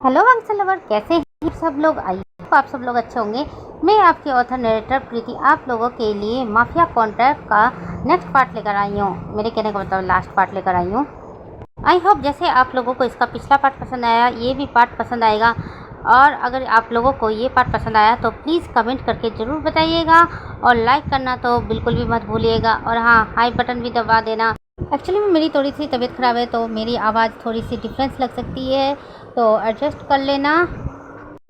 Hello वंश lover, कैसे हैं सब लोग। आइए आप सब लोग अच्छे होंगे। मैं आपकी ऑथर नरेटर प्रीति आप लोगों के लिए माफिया कॉन्ट्रैक्ट का नेक्स्ट पार्ट लेकर आई हूँ। मेरे कहने का मतलब लास्ट पार्ट लेकर आई हूँ। आई होप जैसे आप लोगों को इसका पिछला पार्ट पसंद आया, ये भी पार्ट पसंद आएगा। और अगर आप लोगों को ये पार्ट पसंद आया तो प्लीज़ कमेंट करके ज़रूर बताइएगा और लाइक करना तो बिल्कुल भी मत भूलिएगा। और हाँ, हाई बटन भी दबा देना। एक्चुअली मेरी थोड़ी सी तबीयत ख़राब है तो मेरी आवाज़ थोड़ी सी डिफरेंस लग सकती है, तो एडजस्ट कर लेना।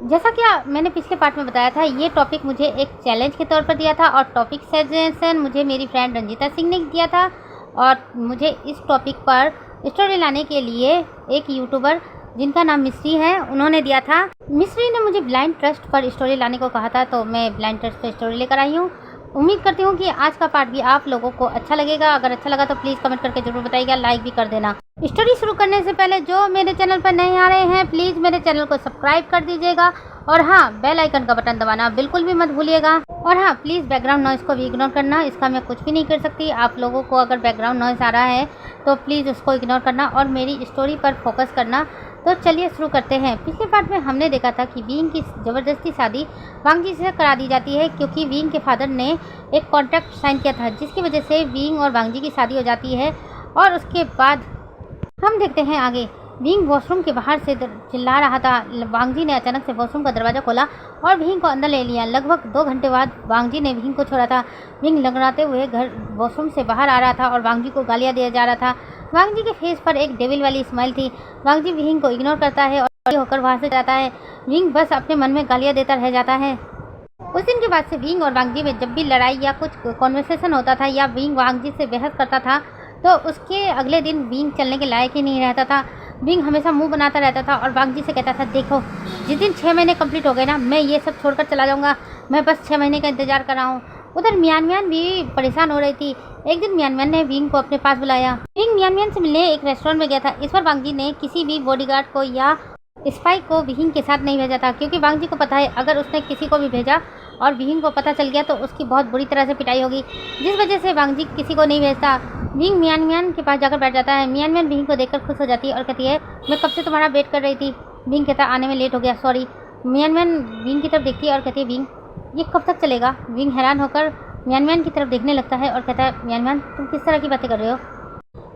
जैसा कि मैंने पिछले पार्ट में बताया था, ये टॉपिक मुझे एक चैलेंज के तौर पर दिया था और टॉपिक सजेशन मुझे मेरी फ्रेंड रंजीता सिंह ने दिया था। और मुझे इस टॉपिक पर स्टोरी लाने के लिए एक यूट्यूबर जिनका नाम मिस्री है, उन्होंने दिया था। मिस्री ने मुझे ब्लाइंड ट्रस्ट पर स्टोरी लाने को कहा था, तो मैं ब्लाइंड ट्रस्ट पर स्टोरी लेकर आई हूँ। उम्मीद करती हूँ कि आज का पार्ट भी आप लोगों को अच्छा लगेगा। अगर अच्छा लगा तो प्लीज़ कमेंट करके जरूर बताइएगा, लाइक भी कर देना। स्टोरी शुरू करने से पहले जो मेरे चैनल पर नहीं आ रहे हैं, प्लीज़ मेरे चैनल को सब्सक्राइब कर दीजिएगा और हाँ, बेल आइकन का बटन दबाना बिल्कुल भी मत भूलिएगा। और हाँ, प्लीज़ बैकग्राउंड नॉइज़ को भी इग्नोर करना, इसका मैं कुछ भी नहीं कर सकती। आप लोगों को अगर बैकग्राउंड नॉइज़ आ रहा है तो प्लीज़ उसको इग्नोर करना और मेरी स्टोरी पर फोकस करना। तो चलिए शुरू करते हैं। पिछले पार्ट में हमने देखा था कि विंग की ज़बरदस्ती शादी वांगजी से करा दी जाती है, क्योंकि विंग के फादर ने एक कॉन्ट्रैक्ट साइन किया था, जिसकी वजह से विंग और वांगजी की शादी हो जाती है। और उसके बाद हम देखते हैं आगे। विंग वॉशरूम के बाहर से चिल्ला रहा था। वांगजी ने अचानक से वॉशरूम का दरवाज़ा खोला और विंग को अंदर ले लिया। लगभग 2 घंटे बाद वांगजी ने विंग को छोड़ा था। विंग लंगड़ाते हुए घर वॉशरूम से बाहर आ रहा था और वांगजी को गालियाँ दिया जा रहा था। वांगजी के फेस पर एक डेविल वाली स्माइल थी। वांगजी विंग को इग्नोर करता है और होकर वहाँ से जाता है। विंग बस अपने मन में गालियाँ देता रह जाता है। उस दिन के बाद से विंग और वांगजी में जब भी लड़ाई या कुछ कॉन्वर्सेशन होता था या विंग वांगजी से बहस करता था, तो उसके अगले दिन विंग चलने के लायक ही नहीं रहता था। विंग हमेशा मुंह बनाता रहता था और वांगजी से कहता था, देखो जिस दिन 6 महीने कंप्लीट हो गए ना, मैं ये सब छोड़कर चला जाऊँगा। मैं बस 6 महीने का इंतजार कर रहा हूँ। उधर मियान मियान भी परेशान हो रही थी। एक दिन मियान मियान ने विंग को अपने पास बुलाया। विंग मियान मियान से मिलने एक रेस्टोरेंट में गया था। इस बार वांगजी ने किसी भी बॉडीगार्ड को या स्पाई को विंग के साथ नहीं भेजा था, क्योंकि वांगजी को पता है अगर उसने किसी को भी भेजा और विंग को पता चल गया तो उसकी बहुत बुरी तरह से पिटाई होगी, जिस वजह से वांगजी किसी को नहीं भेजता। विंग मियान मियान के पास जाकर बैठ जाता है। मियान मियान विंग को देखकर खुश हो जाती है और कहती है, मैं कब से तुम्हारा वेट कर रही थी। विंग कहता, आने में लेट हो गया, सॉरी। मियान मियान विंग की तरफ देखती है और कहती है, विंग ये कब तक चलेगा। विंग हैरान होकर मियान मियान की तरफ देखने लगता है और कहता है, मियान मियान तुम किस तरह की बातें कर रहे हो।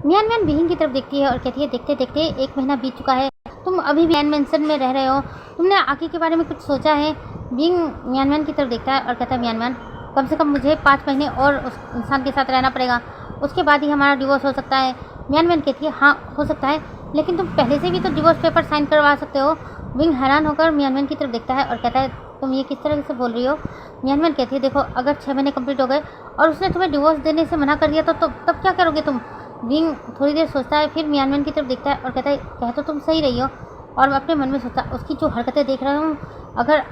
मियान मियान विंग की तरफ देखती है और कहती है, देखते देखते 1 महीना बीत चुका है, तुम अभी भी मैंशन में रह रहे हो, तुमने आगे के बारे में कुछ सोचा है। विंग मियान मियान की तरफ देखता है और कहता है, मियान मियान कम से कम मुझे 5 महीने और उस इंसान के साथ रहना पड़ेगा, उसके बाद ही हमारा डिवोर्स हो सकता है। मियान मियान कहती है, हाँ हो सकता है, लेकिन तुम पहले से भी तो डिवोर्स पेपर साइन करवा सकते हो। विंग हैरान होकर मियान मियान की तरफ देखता है और कहता है, तुम ये किस तरह से बोल रही हो। मियान मियान कहती है, देखो अगर 6 महीने कंप्लीट हो गए और उसने तुम्हें डिवोर्स देने से मना कर दिया तो तब क्या करोगे तुम। विंग थोड़ी देर सोचता है, फिर मियान मियान की तरफ देखता है और कहता है, कह तो तुम सही रही हो। और अपने मन में सोचता, उसकी जो हरकतें देख रहा हूँ, अगर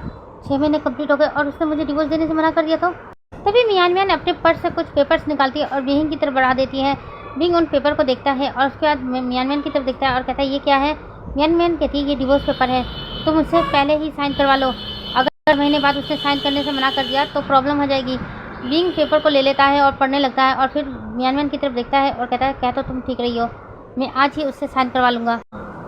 6 महीने कंप्लीट हो गए और उसने मुझे डिवोर्स देने से मना कर दिया तो। तभी मियान मियान अपने पर्स से कुछ पेपर्स निकालती है और विंग की तरफ बढ़ा देती है। विंग उन पेपर को देखता है और उसके बाद मियान मियान की तरफ देखता है और कहता है, ये क्या है। मियान मियान कहती है, ये डिवोर्स पेपर है, तुम उससे पहले ही साइन करवा लो। अगर महीने बाद उसने साइन करने से मना कर दिया तो प्रॉब्लम हो जाएगी। विंग पेपर को ले लेता है और पढ़ने लगता है और फिर मियान मियान की तरफ देखता है और कहता है, कह तो तुम ठीक रही हो, मैं आज ही उससे साइन करवा लूँगा।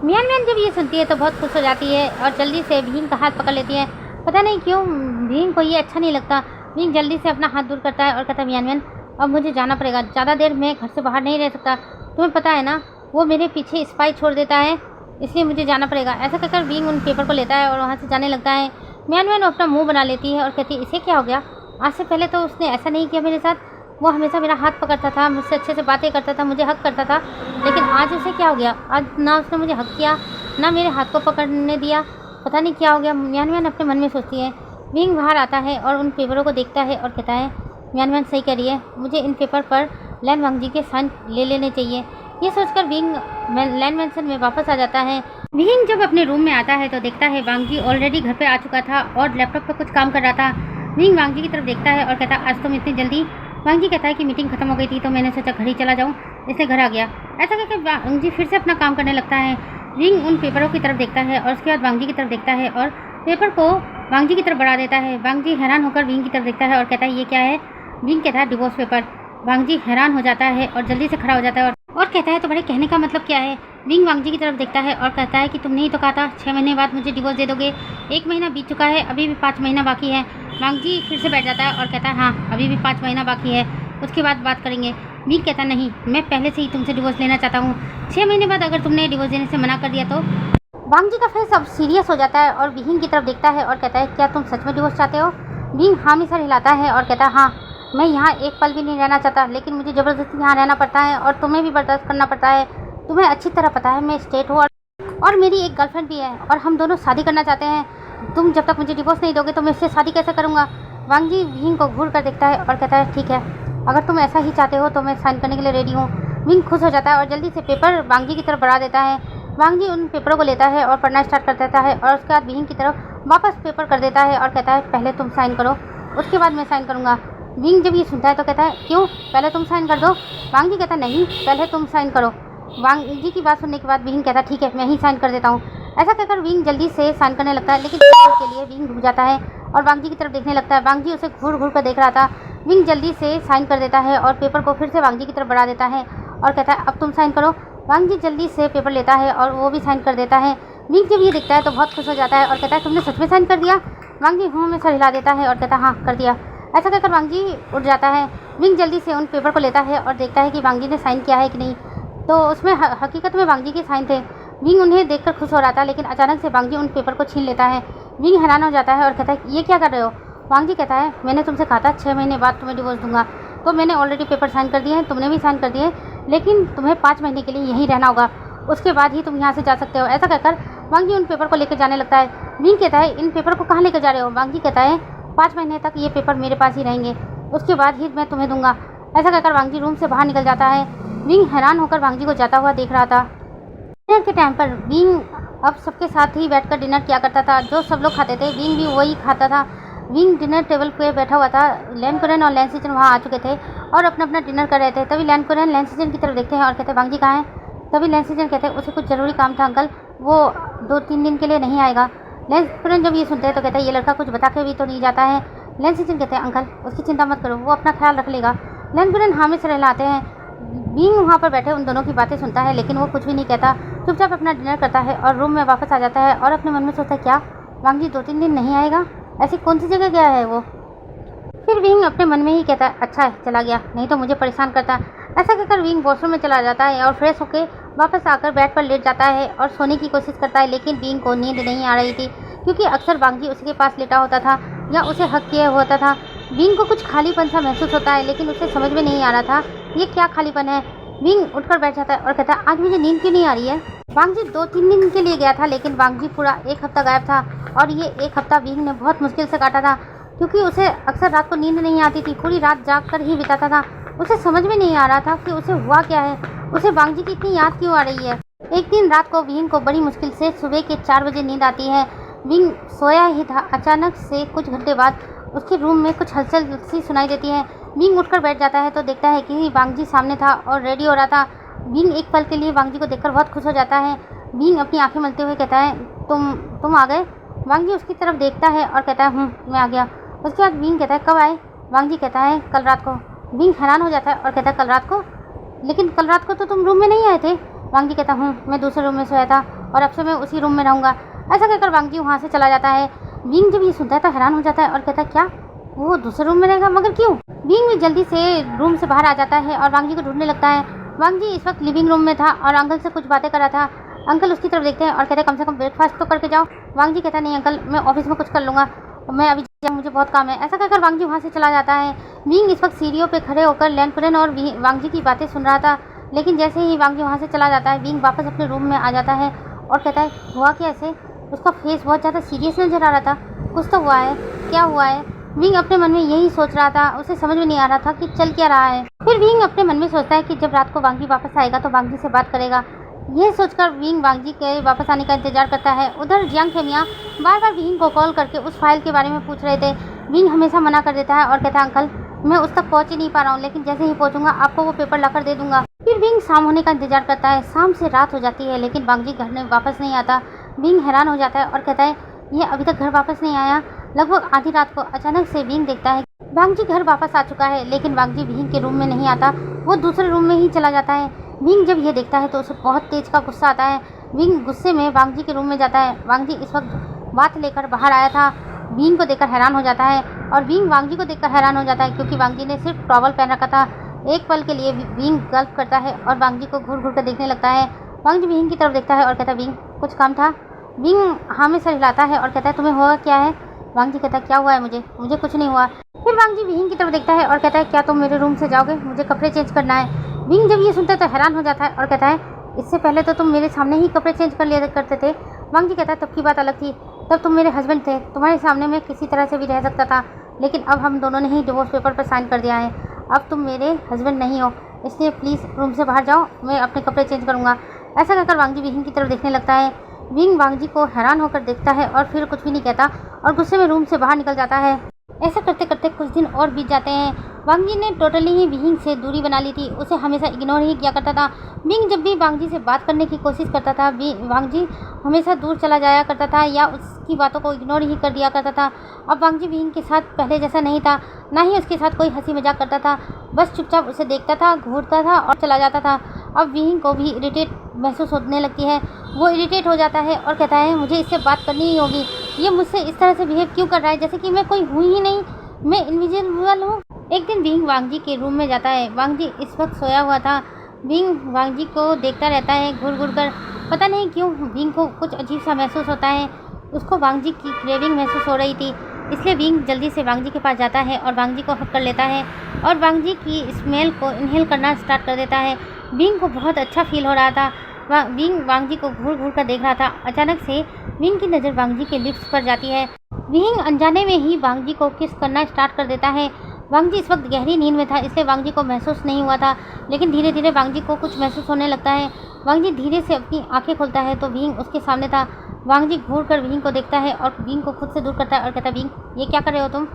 मियान मियान जब ये सुनती है तो बहुत खुश हो जाती है और जल्दी से विंग का हाथ पकड़ लेती है। पता नहीं क्यों विंग को ये अच्छा नहीं लगता। विंग जल्दी से अपना हाथ दूर करता है और कहता है, मियान मियान अब मुझे जाना पड़ेगा, ज़्यादा देर मैं घर से बाहर नहीं रह सकता। तुम्हें पता है ना, वो मेरे पीछे स्पाई छोड़ देता है, इसलिए मुझे जाना पड़ेगा। ऐसा कहकर विंग उन पेपर को लेता है और वहाँ से जाने लगता है। मियान मियान अपना मुँह बना लेती है और कहती है, इसे क्या हो गया, आज से पहले तो उसने ऐसा नहीं किया मेरे साथ। वो हमेशा मेरा हाथ पकड़ता था, मुझसे अच्छे से बातें करता था, मुझे हक करता था, लेकिन आज उसे क्या हो गया। आज ना उसने मुझे हक किया, ना मेरे हाथ को पकड़ने दिया, पता नहीं क्या हो गया। मियान मियान अपने मन में सोचती है। विंग बाहर आता है और उन पेपरों को देखता है और कहता है, मियान मियान सही कह रही है, मुझे इन पेपर पर लैन वांगजी के साइन ले लेने चाहिए। ये सोचकर विंग लैन मैंशन में वापस आ जाता है। विंग जब अपने रूम में आता है तो देखता है वांगजी ऑलरेडी घर पे आ चुका था और लैपटॉप पर कुछ काम कर रहा था। विंग वांगजी की तरफ देखता है और कहता है, आज तुम इतनी जल्दी। वांगजी कहता है कि मीटिंग खत्म हो गई थी तो मैंने सोचा घर ही चला जाऊँ, इसलिए घर आ गया। ऐसा कहकर वांगजी फिर से अपना काम करने लगता है। विंग उन पेपरों की तरफ देखता है और उसके बाद वांगजी की तरफ देखता है और पेपर को वांगजी की तरफ बढ़ा देता है। वांगजी हैरान होकर विंग की तरफ देखता है और कहता है, ये क्या है। विंग कहता है, डिवोर्स पेपर। वांगजी हैरान हो जाता है और जल्दी से खड़ा हो जाता है और और कहता है तुम्हारे कहने का मतलब क्या है। विंग वांगजी की तरफ देखता है और कहता है कि तुमने ही तो कहा था 6 महीने बाद मुझे डिवोर्स दे दोगे। 1 महीना बीत चुका है, अभी भी 5 महीना बाकी है। वांगजी फिर से बैठ जाता है और कहता है हाँ अभी भी 5 महीना बाकी है, उसके बाद बात करेंगे। विंग कहता नहीं, मैं पहले से ही तुमसे डिवोर्स लेना चाहता हूँ। 6 महीने बाद अगर तुमने डिवोर्स देने से मना कर दिया तो। वांगजी का फेस अब सीरियस हो जाता है और विंग की तरफ देखता है और कहता है क्या तुम सच में डिवोर्स चाहते हो। विंग हाँ में सर हिलाता है और कहता है हाँ मैं यहाँ एक पल भी नहीं रहना चाहता, लेकिन मुझे ज़बरदस्ती यहाँ रहना पड़ता है और तुम्हें भी बर्दाश्त करना पड़ता है। तुम्हें अच्छी तरह पता है मैं स्टेट हूँ और मेरी एक गर्लफ्रेंड भी है और हम दोनों शादी करना चाहते हैं। तुम जब तक मुझे डिवोर्स नहीं दोगे तो मैं इससे शादी कैसे करूँगा। वांगजी विंग को घूर कर देखता है और कहता है ठीक है, अगर तुम ऐसा ही चाहते हो तो मैं साइन करने के लिए रेडी हूँ। विंग खुश हो जाता है और जल्दी से पेपर वांगजी की तरफ बढ़ा देता है। वांगजी उन पेपरों को लेता है और पढ़ना स्टार्ट कर देता है और उसके बाद विंग की तरफ वापस पेपर कर देता है और कहता है पहले तुम साइन करो, उसके बाद मैं साइन करूँगा। विंग जब ये सुनता है तो कहता है क्यों, पहले तुम साइन कर दो। वांगजी कहता है नहीं, पहले तुम साइन करो। वांगजी की बात सुनने के बाद विंग कहता है ठीक है मैं ही साइन कर देता हूँ। ऐसा कहकर विंग जल्दी से साइन करने लगता है, लेकिन के लिए विंग रुक जाता है और वांगजी की तरफ देखने लगता है। वांगजी उसे घूर घूर कर देख रहा था। विंग जल्दी से साइन कर देता है और पेपर को फिर से वांगजी की तरफ बढ़ा देता है और कहता है अब तुम साइन करो। वांगजी जल्दी से पेपर लेता है और वो भी साइन कर देता है। विंग जब ये देखता है तो बहुत खुश हो जाता है और कहता है तुमने सच में साइन कर दिया। वांगजी हाँ में सर हिला देता है और कहता है हाँ कर दिया। ऐसा कहकर वांगजी उठ जाता है। विंग जल्दी से उन पेपर को लेता है और देखता है कि वांगजी ने साइन किया है कि नहीं, तो उसमें हकीकत में वांगजी के साइन थे। विंग उन्हें देखकर खुश हो रहा था, लेकिन अचानक से वांगजी उन पेपर को छीन लेता है। विंग हैरान हो जाता है और कहता है ये क्या कर रहे हो। वांगजी कहता है मैंने तुमसे कहा था 6 महीने बाद तुम्हें डिवोर्स दूंगा, तो मैंने ऑलरेडी पेपर साइन कर दिए हैं, तुमने भी साइन कर दिए, लेकिन तुम्हें 5 महीने के लिए यहीं रहना होगा, उसके बाद ही तुम यहाँ से जा सकते हो। ऐसा कहकर वांगजी उन पेपर को लेकर जाने लगता है। विंग कहता है इन पेपर को कहाँ लेकर जा रहे हो। वांगजी कहता है 5 महीने तक ये पेपर मेरे पास ही रहेंगे, उसके बाद ही मैं तुम्हें दूंगा। ऐसा कहकर वांगजी रूम से बाहर निकल जाता है। विंग हैरान होकर वांगजी को जाता हुआ देख रहा था। डिनर के टाइम पर विंग अब सबके साथ ही बैठकर डिनर किया करता था। जो सब लोग खाते थे विंग भी वही खाता था। विंग डिनर टेबल पे बैठा हुआ था। लैन कुरैन और लैन सीजन वहाँ आ चुके थे और अपना अपना डिनर कर रहे थे। तभी लैन कुरैन लैन सीजन की तरफ देखते हैं और कहते हैं वांगजी कहाँ हैं। तभी लैन सीजन कहते हैं उसे कुछ ज़रूरी काम था अंकल, वो 2-3 दिन के लिए नहीं आएगा। लैन कुरैन जब ये सुनते हैं तो कहता है ये लड़का कुछ बता के भी तो नहीं जाता है। लैन सीजन कहते हैं अंकल उसकी चिंता मत करो, वो अपना ख्याल रख लेगा। लैन कुरैन हाँ में से रहलाते हैं। विंग वहाँ पर बैठे उन दोनों की बातें सुनता है, लेकिन वो कुछ भी नहीं कहता, चुपचाप अपना डिनर करता है और रूम में वापस आ जाता है और अपने मन में सोचता है क्या वांगजी 2-3 दिन नहीं आएगा, ऐसी कौन सी जगह गया है वो। फिर विंग अपने मन में ही कहता है अच्छा है चला गया, नहीं तो मुझे परेशान करता। ऐसा कहकर विंग वॉशरूम में चला जाता है और फ्रेश होकर वापस आकर बेड पर लेट जाता है और सोने की कोशिश करता है, लेकिन विंग को नींद नहीं आ रही थी, क्योंकि अक्सर वांगजी उसके पास लेटा होता था या उसे हक किया होता था। विंग को कुछ खालीपन सा महसूस होता है, लेकिन उसे समझ में नहीं आ रहा था ये क्या खालीपन है। विंग उठकर बैठ जाता है और कहता है आज मुझे नींद क्यों नहीं आ रही है। वांगजी 2-3 दिन के लिए गया था, लेकिन वांगजी पूरा 1 हफ्ता गायब था और ये 1 हफ्ता विंग ने बहुत मुश्किल से काटा था, क्योंकि उसे अक्सर रात को नींद नहीं आती थी, पूरी रात जाग कर ही बिताता था। उसे समझ में नहीं आ रहा था कि उसे हुआ क्या है, उसे वांगजी की इतनी याद क्यों आ रही है। एक दिन रात को विंग को बड़ी मुश्किल से सुबह के 4 बजे नींद आती है। विंग सोया ही था, अचानक से कुछ घंटे बाद उसके रूम में कुछ हलचल सी सुनाई देती है। विंग उठकर बैठ जाता है तो देखता है कि वांगजी सामने था और रेडी हो रहा था। विंग एक पल के लिए वांगजी को देखकर बहुत खुश हो जाता है। विंग अपनी आंखें मलते हुए कहता है तुम आ गए। वांगजी उसकी तरफ देखता है और कहता है मैं आ गया। उसके बाद विंग कहता है कब आए। वांगजी कहता है कल रात को। विंग हैरान हो जाता है और कहता है कल रात को, लेकिन कल रात को तो तुम रूम में नहीं आए थे। वांगजी कहता मैं दूसरे रूम में सोया था और अब से मैं उसी रूम में रहूँगा। ऐसा कहकर वांगजी वहाँ से चला जाता है। विंग जब ये सुनता है तो हैरान हो जाता है और कहता है क्या वो दूसरे रूम में रहेगा, मगर क्यों। विंग भी जल्दी से रूम से बाहर आ जाता है और वांगजी को ढूंढने लगता है। वांगजी इस वक्त लिविंग रूम में था और अंकल से कुछ बातें कर रहा था। अंकल उसकी तरफ देखते हैं और कहते हैं कम से कम ब्रेकफास्ट तो करके जाओ। वांगजी कहता है नहीं अंकल, मैं ऑफिस में कुछ कर लूँगा, मैं अभी मुझे बहुत काम है। ऐसा कहकर वांगजी वहाँ से चला जाता है। विंग इस वक्त सीढ़ियों पे खड़े होकर लैन कुरैन और वांगजी की बातें सुन रहा था, लेकिन जैसे ही वांगजी वहाँ से चला जाता है विंग वापस अपने रूम में आ जाता है और कहता है हुआ क्या ऐसे। उसका फेस बहुत ज़्यादा सीरियस नजर आ रहा था, कुछ तो हुआ है, क्या हुआ है। विंग अपने मन में यही सोच रहा था, उसे समझ में नहीं आ रहा था कि चल क्या रहा है। फिर विंग अपने मन में सोचता है कि जब रात को वांगजी वापस आएगा तो वांगजी से बात करेगा। यह सोचकर विंग वांगजी के वापस आने का इंतजार करता है। उधर जियांग फेमिया बार बार विंग को कॉल करके उस फाइल के बारे में पूछ रहे थे। विंग हमेशा मना कर देता है और कहता है अंकल मैं उस तक पहुँच ही नहीं पा रहा हूँ, लेकिन जैसे ही पहुँचूंगा आपको वो पेपर लाकर दे दूंगा। फिर विंग शाम होने का इंतजार करता है। शाम से रात हो जाती है, लेकिन वांगजी घर में वापस नहीं आता। विंग हैरान हो जाता है और कहता है ये अभी तक घर वापस नहीं आया। लगभग आधी रात को अचानक से विंग देखता है वांगजी घर वापस आ चुका है, लेकिन वांगजी विंग के रूम में नहीं आता, वो दूसरे रूम में ही चला जाता है। विंग जब ये देखता है तो उसे बहुत तेज का गुस्सा आता है। विंग गुस्से में वांग जी के रूम में जाता है। वांग जी इस वक्त बात लेकर बाहर आया था। विंग को देखकर हैरान हो जाता है और विंग वांग जी को देखकर हैरान हो जाता है क्योंकि वांग जी ने सिर्फ टॉवल पहन रखा था। एक पल के लिए विंग गल्फ करता है और वांग जी को घूर घूर कर देखने लगता है। वांग जी विंग की तरफ देखता है और कहता है, विंग कुछ काम था? विंग हाँ में सर हिलाता है और कहता है, तुम्हें हुआ क्या है? वांग जी कहता है, क्या हुआ है मुझे कुछ नहीं हुआ। फिर वांग जी विंग की तरफ देखता है और कहता है, क्या तुम मेरे रूम से जाओगे? मुझे कपड़े चेंज करना है। विंग जब ये सुनता है तो हैरान हो जाता है और कहता है, इससे पहले तो तुम मेरे सामने ही कपड़े चेंज कर लिया करते थे। वांग जी कहता है, तब की बात अलग थी, तब तुम मेरे हस्बैंड थे, तुम्हारे सामने मैं किसी तरह से भी रह सकता था, लेकिन अब हम दोनों ने ही डिवोर्स पेपर पर साइन कर दिया है। अब तुम मेरे हस्बैंड नहीं हो, इसलिए प्लीज़ रूम से बाहर जाओ, मैं अपने कपड़े चेंज करूँगा। ऐसा कहकर वांग जी विंग की तरफ देखने लगता है। विंग वांग जी को हैरान होकर देखता है और फिर कुछ भी नहीं कहता और गुस्से में रूम से बाहर निकल जाता है। ऐसा करते करते कुछ दिन और बीत जाते हैं। वांग जी ने टोटली ही विंग से दूरी बना ली थी, उसे हमेशा इग्नोर ही किया करता था। विंग जब भी वांग जी से बात करने की कोशिश करता था, वांग जी हमेशा दूर चला जाया करता था या उसकी बातों को इग्नोर ही कर दिया करता था। अब वांग जी विंग के साथ पहले जैसा नहीं था, ना ही उसके साथ कोई हंसी मजाक करता था, बस चुपचाप उसे देखता था, घूरता था और चला जाता था। अब विंग को भी इरिटेट महसूस होने लगती है। वो इरिटेट हो जाता है और कहता है, मुझे इससे बात करनी ही होगी। ये मुझसे इस तरह से बिहेव क्यों कर रहा है जैसे कि मैं कोई हूँ ही नहीं, मैं इनविजिबल हूँ। एक दिन विंग वांग जी के रूम में जाता है। वांग जी इस वक्त सोया हुआ था। विंग वांग जी को देखता रहता है घूर घूर कर। पता नहीं क्यों विंग को कुछ अजीब सा महसूस होता है। उसको वांग जी की क्रेविंग महसूस हो रही थी, इसलिए विंग जल्दी से वांग जी के पास जाता है और वांग जी को हक कर लेता है और वांग जी की स्मेल को इनहेल करना स्टार्ट कर देता है। विंग को बहुत अच्छा फील हो रहा था। विंग वांग जी को घूर घूर कर देख रहा था। अचानक से विंग की नज़र वांग जी के लिप्स पर जाती है। विंग अनजाने में ही वांग जी को किस करना स्टार्ट कर देता है। वांग जी इस वक्त गहरी नींद में था, इसलिए वांग जी को महसूस नहीं हुआ था, लेकिन धीरे धीरे वांग जी को कुछ महसूस होने लगता है। वांग जी धीरे से अपनी आंखें खोलता है तो विंग उसके सामने था। वांग जी घूर कर विंग को देखता है और विंग को खुद से दूर करता है और कहता है, विंग ये क्या कर रहे हो तुम?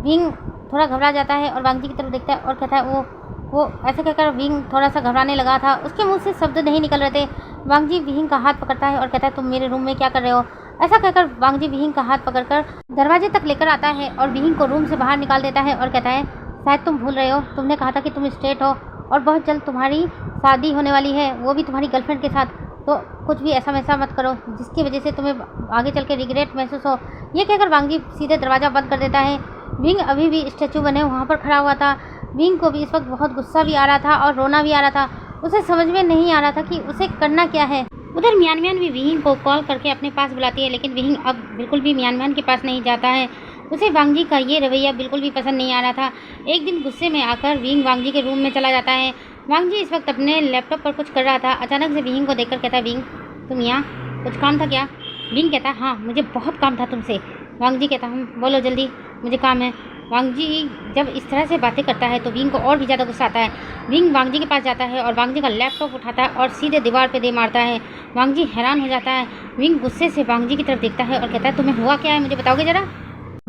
विंग थोड़ा घबरा जाता है और वांग जी की तरफ देखता है और कहता है, वो ऐसे कहकर विंग थोड़ा सा घबराने लगा था। उसके मुंह से शब्द नहीं निकल रहे थे। वांग जी विंग का हाथ पकड़ता है और कहता है, तुम मेरे रूम में क्या कर रहे हो? ऐसा कहकर वांग जी विंग का हाथ पकड़कर दरवाजे तक लेकर आता है और विंग को रूम से बाहर निकाल देता है और कहता है, शायद तुम भूल रहे हो, तुमने कहा था कि तुम स्ट्रेट हो और बहुत जल्द तुम्हारी शादी होने वाली है, वो भी तुम्हारी गर्लफ्रेंड के साथ, तो कुछ भी ऐसा वैसा मत करो जिसकी वजह से तुम्हें आगे चल के रिग्रेट महसूस हो। ये कहकर वांग जी सीधे दरवाज़ा बंद कर देता है। विंग अभी भी स्टैचू बने वहाँ पर खड़ा हुआ था। विंग को भी इस वक्त बहुत गुस्सा भी आ रहा था और रोना भी आ रहा था। उसे समझ में नहीं आ रहा था कि उसे करना क्या है। उधर मियान मियान भी विंग को कॉल करके अपने पास बुलाती है, लेकिन विंग अब बिल्कुल भी मियान मियान के पास नहीं जाता है। उसे वांग जी का ये रवैया बिल्कुल भी पसंद नहीं आ रहा था। एक दिन गुस्से में आकर विंग वांग जी के रूम में चला जाता है। वांग जी इस वक्त अपने लैपटॉप पर कुछ कर रहा था। अचानक से विंग को देखकर कहता है, विंग तुम यहाँ, कुछ काम था क्या? विंग कहता है, हाँ मुझे बहुत काम था तुमसे। वांग जी कहता है, बोलो जल्दी, मुझे काम है। वांग जी जब इस तरह से बातें करता है तो विंग को और भी ज़्यादा गुस्सा आता है। विंग वांग जी के पास जाता है और वांग जी का लैपटॉप उठाता है और सीधे दीवार पे दे मारता है। वांग जी हैरान हो जाता है। विंग गुस्से से वांग जी की तरफ देखता है और कहता है, तुम्हें हुआ क्या है, मुझे बताओगे ज़रा?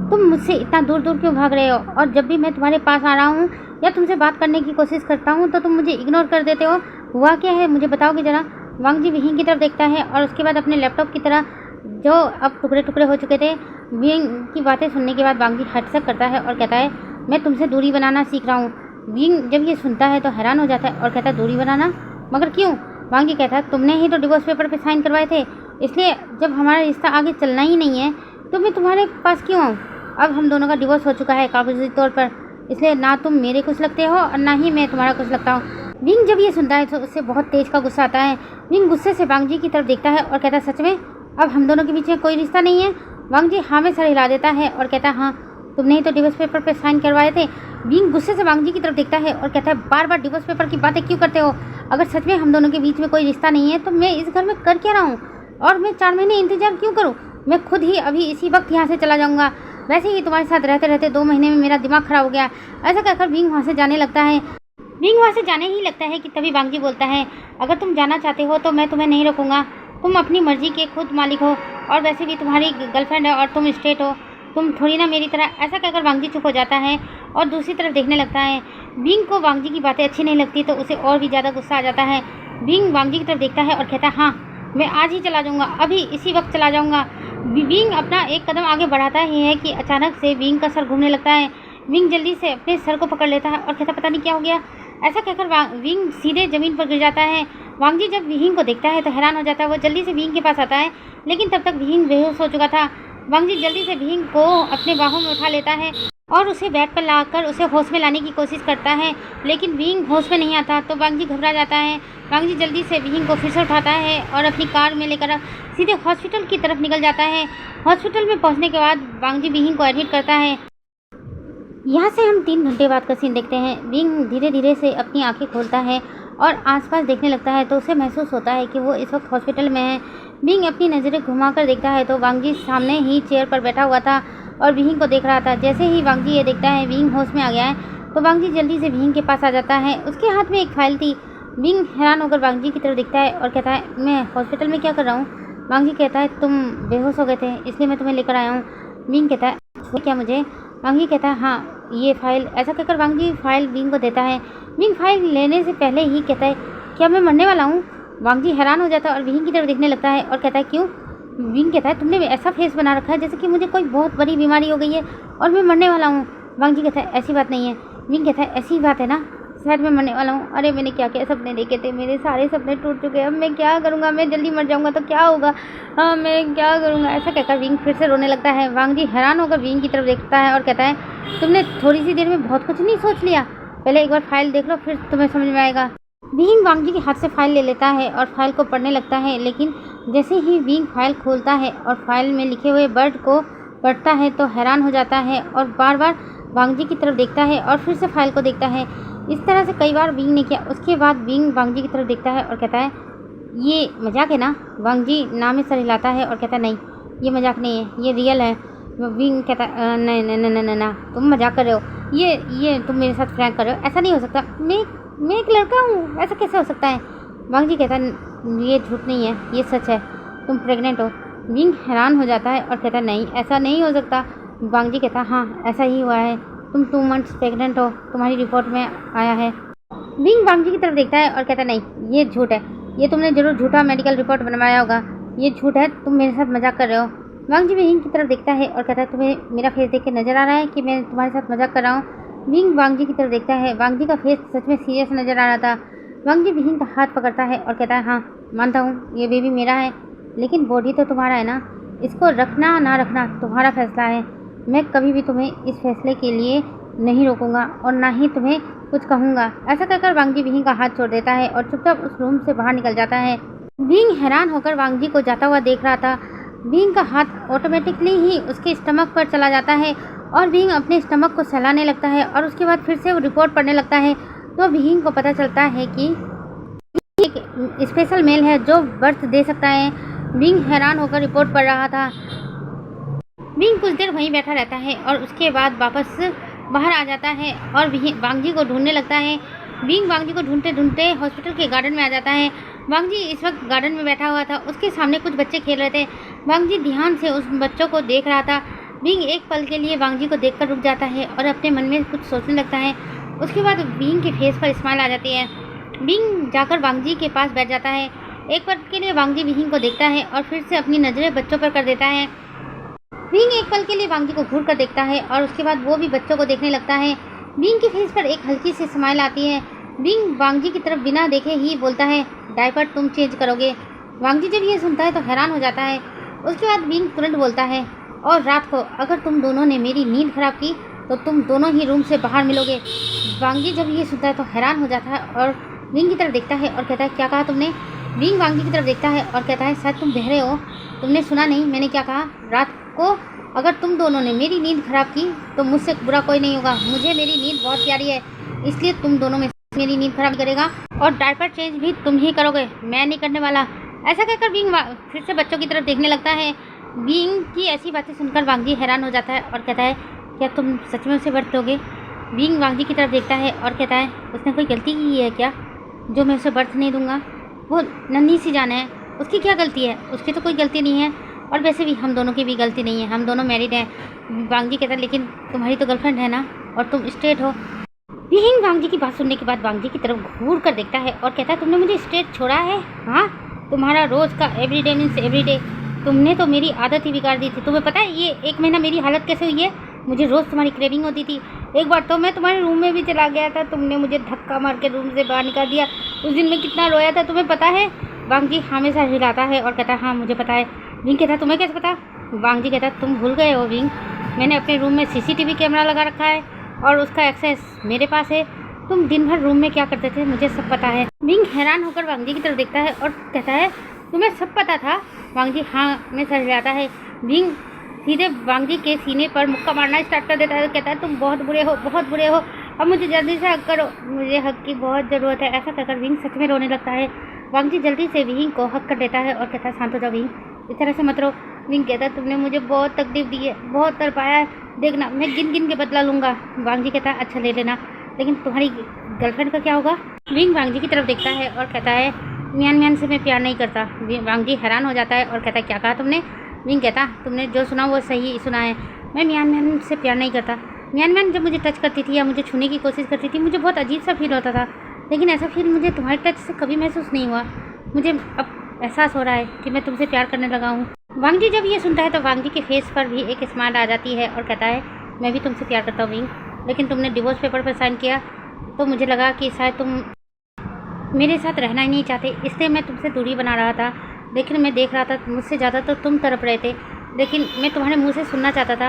तुम मुझसे इतना दूर दूर क्यों भाग रहे हो? और जब भी मैं तुम्हारे पास आ रहा हूँ या तुमसे बात करने की कोशिश करता हूँ तो तुम मुझे इग्नोर कर देते हो। हुआ क्या है, मुझे बताओगे ज़रा? वांग जी विंग की तरफ देखता है और उसके बाद अपने लैपटॉप की तरह जो अब टुकड़े टुकड़े हो चुके थे। विंग की बातें सुनने के बाद वांग जी हटसक करता है और कहता है, मैं तुमसे दूरी बनाना सीख रहा हूँ। विंग जब ये सुनता है तो हैरान हो जाता है और कहता है, दूरी बनाना? मगर क्यों? वांग जी कहता है, तुमने ही तो डिवोर्स पेपर पे साइन करवाए थे, इसलिए जब हमारा रिश्ता आगे चलना ही नहीं है तो मैं तुम्हारे पास क्यों आऊँ? अब हम दोनों का डिवोर्स हो चुका है कागजी तौर पर, इसलिए ना तुम मेरे कुछ लगते हो और ना ही मैं तुम्हारा कुछ लगता हूँ। विंग जब ये सुनता है तो उससे बहुत तेज का गुस्सा आता है। विंग गुस्से से वांग जी की तरफ देखता है और कहता है, सच में अब हम दोनों के बीच में कोई रिश्ता नहीं है? वांग जी हाँ में सर हिला देता है और कहता है, हाँ तुमने ही तो डिवोर्स पेपर पे साइन करवाए थे। विंग गुस्से से वांग जी की तरफ देखता है और कहता है, बार बार डिवोर्स पेपर की बातें क्यों करते हो? अगर सच में हम दोनों के बीच में कोई रिश्ता नहीं है तो मैं इस घर में कर क्या रहा हूँ और मैं 4 महीने इंतजार क्यों करूँ? मैं खुद ही अभी इसी वक्त यहाँ से चला जाऊँगा। वैसे ही तुम्हारे साथ रहते रहते 2 महीने में मेरा दिमाग खराब हो गया। ऐसा कहकर विंग वहाँ से जाने लगता है। विंग वहाँ से जाने ही लगता है कि तभी वांग जी बोलता है, अगर तुम जाना चाहते हो तो मैं तुम्हें नहीं रोकूंगा। तुम अपनी मर्जी के खुद मालिक हो और वैसे भी तुम्हारी गर्लफ्रेंड है और तुम स्ट्रेट हो, तुम थोड़ी ना मेरी तरह। ऐसा कहकर वांग जी चुप हो जाता है और दूसरी तरफ देखने लगता है। विंग को वांग जी की बातें अच्छी नहीं लगती तो उसे और भी ज़्यादा गुस्सा आ जाता है। विंग वांग जी की तरफ देखता है और कहता है, हाँ मैं आज ही चला जाऊँगा, अभी इसी वक्त चला जाऊँगा। विंग अपना एक कदम आगे बढ़ाता ही है कि अचानक से विंग का सर घूमने लगता है। विंग जल्दी से अपने सर को पकड़ लेता है और कहता, पता नहीं क्या हो गया। ऐसा कहकर विंग सीधे ज़मीन पर गिर जाता है। वांग जी जब विहिंग को देखता है तो हैरान हो जाता है। वो जल्दी से विहिंग के पास आता है, लेकिन तब तक विहिंग बेहोश हो चुका था। वांग जी जल्दी से विहिंग को अपने बाहों में उठा लेता है और उसे बेड पर लाकर उसे होश में लाने की कोशिश करता है, लेकिन विहिंग होश में नहीं आता। तो वांग जी घबरा जाता है। वांग जी जल्दी से विहिंग को फिर से उठाता है और अपनी कार में लेकर सीधे हॉस्पिटल की तरफ निकल जाता है। हॉस्पिटल में पहुंचने के बाद वांग जी विहिंग को एडमिट करता है। यहाँ से हम 3 घंटे बाद का सीन देखते हैं। विंग धीरे धीरे से अपनी आंखें खोलता है और आसपास देखने लगता है तो उसे महसूस होता है कि वो इस वक्त हॉस्पिटल में है। विंग अपनी नज़रें घुमाकर देखता है तो वांग जी सामने ही चेयर पर बैठा हुआ था और विहिंग को देख रहा था। जैसे ही वांग जी ये देखता है विंग होश में आ गया है, तो वांग जी जल्दी से विहिंग के पास आ जाता है। उसके हाथ में एक फाइल थी। विंग हैरान होकर वांग जी की तरफ देखता है और कहता है, मैं हॉस्पिटल में क्या कर रहा हूँ? वांग जी कहता है, तुम बेहोश हो गए थे इसलिए मैं तुम्हें लेकर आया हूँ। विंग कहता है, क्या मुझे? वांग जी कहता है, हाँ ये फाइल। ऐसा कहकर वांग जी फाइल विंग को देता है। विंग फाइल लेने से पहले ही कहता है, क्या मैं मरने वाला हूँ? वांग जी हैरान हो जाता है और विंग की तरफ देखने लगता है और कहता है, क्यों? विंग कहता है, तुमने ऐसा फेस बना रखा है जैसे कि मुझे कोई बहुत बड़ी बीमारी हो गई है और मैं मरने वाला हूँ। वांग जी कहता है, ऐसी बात नहीं है। विंग कहता है, ऐसी बात है ना, शायद मैं मरने वाला हूँ। अरे मैंने क्या क्या सपने देखे थे, मेरे सारे सपने टूट चुके हैं। अब मैं क्या करूँगा? मैं जल्दी मर जाऊँगा तो क्या होगा? हाँ मैं क्या करूँगा? ऐसा कहकर विंग फिर से रोने लगता है। वांग जी हैरान होकर विंग की तरफ देखता है और कहता है, तुमने थोड़ी सी देर में बहुत कुछ नहीं सोच लिया? पहले एक बार फाइल देख लो फिर तुम्हें समझ में आएगा। विंग वांग जी के हाथ से फाइल ले लेता है और फाइल को पढ़ने लगता है, लेकिन जैसे ही विंग फाइल खोलता है और फाइल में लिखे हुए वर्ड को पढ़ता है तो हैरान हो जाता है और बार बार वांग जी की तरफ देखता है और फिर से फाइल को देखता है। इस तरह से कई बार विंग ने किया। उसके बाद विंग वांग जी की तरफ देखता है और कहता है, ये मजाक है ना? वांग जी नाम में सर हिलाता है और कहता है, नहीं ये मजाक नहीं है, ये रियल है। विंग कहता है, नहीं नहीं नहीं नहीं ना, तुम मजाक कर रहे हो, ये तुम मेरे साथ प्रैंक कर रहे हो, ऐसा नहीं हो सकता। मैं एक लड़का हूँ, ऐसा कैसे हो सकता है? वांग जी कहता है, ये झूठ नहीं है, ये सच है, तुम प्रेग्नेंट हो। विंग हैरान हो जाता है और कहता है, नहीं ऐसा नहीं हो सकता। वांग जी कहता है, हाँ ऐसा ही हुआ है, तुम 2 मंथ्स प्रेग्नेंट हो, तुम्हारी रिपोर्ट में आया है। विंग वांग जी की तरफ देखता है और कहता है, नहीं ये झूठ है, ये तुमने जरूर झूठा मेडिकल रिपोर्ट बनवाया होगा, ये झूठ है, तुम मेरे साथ मजाक कर रहे हो। वांग जी विंग की तरफ देखता है और कहता है, तुम्हें मेरा फेस देख के नजर आ रहा है कि मैं तुम्हारे साथ मजाक कर रहा हूँ? विंग वांग जी की तरफ देखता है। वांग जी का फेस सच में सीरियस नजर आ रहा था। वांग जी विंग का हाथ पकड़ता है और कहता है, हाँ मानता हूँ ये बेबी मेरा है, लेकिन बॉडी तो तुम्हारा है ना, इसको रखना ना रखना तुम्हारा फैसला है। मैं कभी भी तुम्हें इस फैसले के लिए नहीं रोकूंगा और ना ही तुम्हें कुछ कहूँगा। ऐसा कहकर वांग जी विंग का हाथ छोड़ देता है और चुपचाप उस रूम से बाहर निकल जाता है। विंग हैरान होकर वांग जी को जाता हुआ देख रहा था। विंग का हाथ ऑटोमेटिकली ही उसके स्टमक पर चला जाता है और विंग अपने स्टमक को सहलाने लगता है और उसके बाद फिर से वो रिपोर्ट पढ़ने लगता है। तो विंग को पता चलता है कि एक स्पेशल मेल है जो बर्थ दे सकता है। विंग हैरान होकर रिपोर्ट पढ़ रहा था। विंग कुछ देर वहीं बैठा रहता है और उसके बाद वापस बाहर आ जाता है और वांग जी को ढूंढने लगता है। विंग वांग जी को ढूंढते ढूंढते हॉस्पिटल के गार्डन में आ जाता है। वांग जी इस वक्त गार्डन में बैठा हुआ था। उसके सामने कुछ बच्चे खेल रहे थे। वांग जी ध्यान से उस बच्चों को देख रहा था। विंग एक पल के लिए वांग जी को देखकर रुक जाता है और अपने मन में कुछ सोचने लगता है। उसके बाद विंग के फेस पर स्माइल आ जाती है। विंग जाकर वांग जी के पास बैठ जाता है। एक पल के लिए वांग जी विंग को देखता है और फिर से अपनी नज़रें बच्चों पर कर देता है। विंग एक पल के लिए वांग जी को घूर कर देखता है और उसके बाद वो भी बच्चों को देखने लगता है। विंग के फेस पर एक हल्की सी स्माइल आती है। विंग वांग जी की तरफ बिना देखे ही बोलता है, डायपर तुम चेंज करोगे? वांग जी जब ये सुनता है तो हैरान हो जाता है। उसके बाद विंग तुरंत बोलता है, और रात को अगर तुम दोनों ने मेरी नींद खराब की तो तुम दोनों ही रूम से बाहर मिलोगे। वांग जी जब ये सुनता है तो हैरान हो जाता है और विंग की तरफ देखता है और कहता है, क्या कहा तुमने? विंग वांग जी की तरफ देखता है और कहता है, शायद तुम बहरे हो, तुमने सुना नहीं मैंने क्या कहा? रात को अगर तुम दोनों ने मेरी नींद खराब की तो मुझसे बुरा कोई नहीं होगा। मुझे मेरी नींद बहुत प्यारी है, इसलिए तुम दोनों में मेरी नींद खराब करेगा और डायपर चेंज भी तुम ही करोगे, मैं नहीं करने वाला। ऐसा कहकर विंग फिर से बच्चों की तरफ देखने लगता है। विंग की ऐसी बातें सुनकर वांग जी हैरान हो जाता है और कहता है, क्या तुम सच में उसे बर्थ दोगे? विंग वांग जी की तरफ देखता है और कहता है, उसने कोई गलती की है क्या जो मैं उसे बर्थ नहीं दूंगा? वो नन्ही सी जान है, उसकी क्या गलती है? उसकी तो कोई गलती नहीं है, और वैसे भी हम दोनों की भी गलती नहीं है, हम दोनों मैरिड हैं। वांग जी कहता है, लेकिन तुम्हारी तो गर्लफ्रेंड है ना, और तुम स्ट्रेट हो। विंग वांग जी की बात सुनने के बाद वांग जी की तरफ घूर कर देखता है और कहता है, तुमने मुझे स्ट्रेट छोड़ा है? हाँ, तुम्हारा रोज़ का एवरीडे मीन्स एवरीडे। तुमने तो मेरी आदत ही बिगाड़ दी थी। तुम्हें पता है ये 1 महीना मेरी हालत कैसे हुई है? मुझे रोज़ तुम्हारी क्रेविंग होती थी, एक बार तो मैं तुम्हारे रूम में भी चला गया था, तुमने मुझे धक्का मार के रूम से बाहर निकाल दिया। उस दिन मैं कितना रोया था तुम्हें पता है? वांग जी हमेशा हिलाता है और कहता है हाँ मुझे पता है। विंग कहता है तुम्हें कैसे पता? वांग जी कहता है तुम भूल गए हो विंग, मैंने अपने रूम में CCTV कैमरा लगा रखा है और उसका एक्सेस मेरे पास है। तुम दिन भर रूम में क्या करते थे मुझे सब पता है। विंग हैरान होकर वांग जी की तरफ देखता है और कहता है तुम्हें सब पता था? वांग जी हाँ मैं सर हिलाता है। विंग सीधे वांग जी के सीने पर मुक्का मारना स्टार्ट कर देता है। कहता है तुम बहुत बुरे हो, बहुत बुरे हो, अब मुझे जल्दी से हक करो, मुझे हक की बहुत ज़रूरत है। ऐसा कहकर विंग सच में रोने लगता है। वांग जी जल्दी से विंग को हक कर देता है और कहता है शांत हो जाओ विंग, इस तरह से मत रो। विंग कहता है तुमने मुझे बहुत तकलीफ दी है, बहुत तड़पाया है, देखना मैं गिन गिन के बदला लूँगा। वांग जी कहता है अच्छा ले लेना, लेकिन तुम्हारी गर्लफ्रेंड का क्या होगा? विंग वांग जी की तरफ देखता है और कहता है मियान मियान से मैं प्यार नहीं करता। वांग जी हैरान हो जाता है और कहता है क्या कहा तुमने? विंग कहता तुमने जो सुना वो सही सुना है, मैं मियान मियान से प्यार नहीं करता। मियान मियान जब मुझे टच करती थी या मुझे छूने की कोशिश करती थी मुझे बहुत अजीब सा फील होता था, लेकिन ऐसा फील मुझे तुम्हारे टच से कभी महसूस नहीं हुआ। मुझे अब एहसास हो रहा है कि मैं तुमसे प्यार करने लगा हूँ। वांग जी जब ये सुनता है तो वांग जी के फेस पर भी एक स्माइल आ जाती है और कहता है मैं भी तुमसे प्यार करता हूँ विंग, लेकिन तुमने डिवोर्स पेपर पर साइन किया तो मुझे लगा कि शायद तुम मेरे साथ रहना ही नहीं चाहते, इसलिए मैं तुमसे दूरी बना रहा था। लेकिन मैं देख रहा था मुझसे ज़्यादा तो तुम तड़प रहे थे, लेकिन मैं तुम्हारे मुंह से सुनना चाहता था,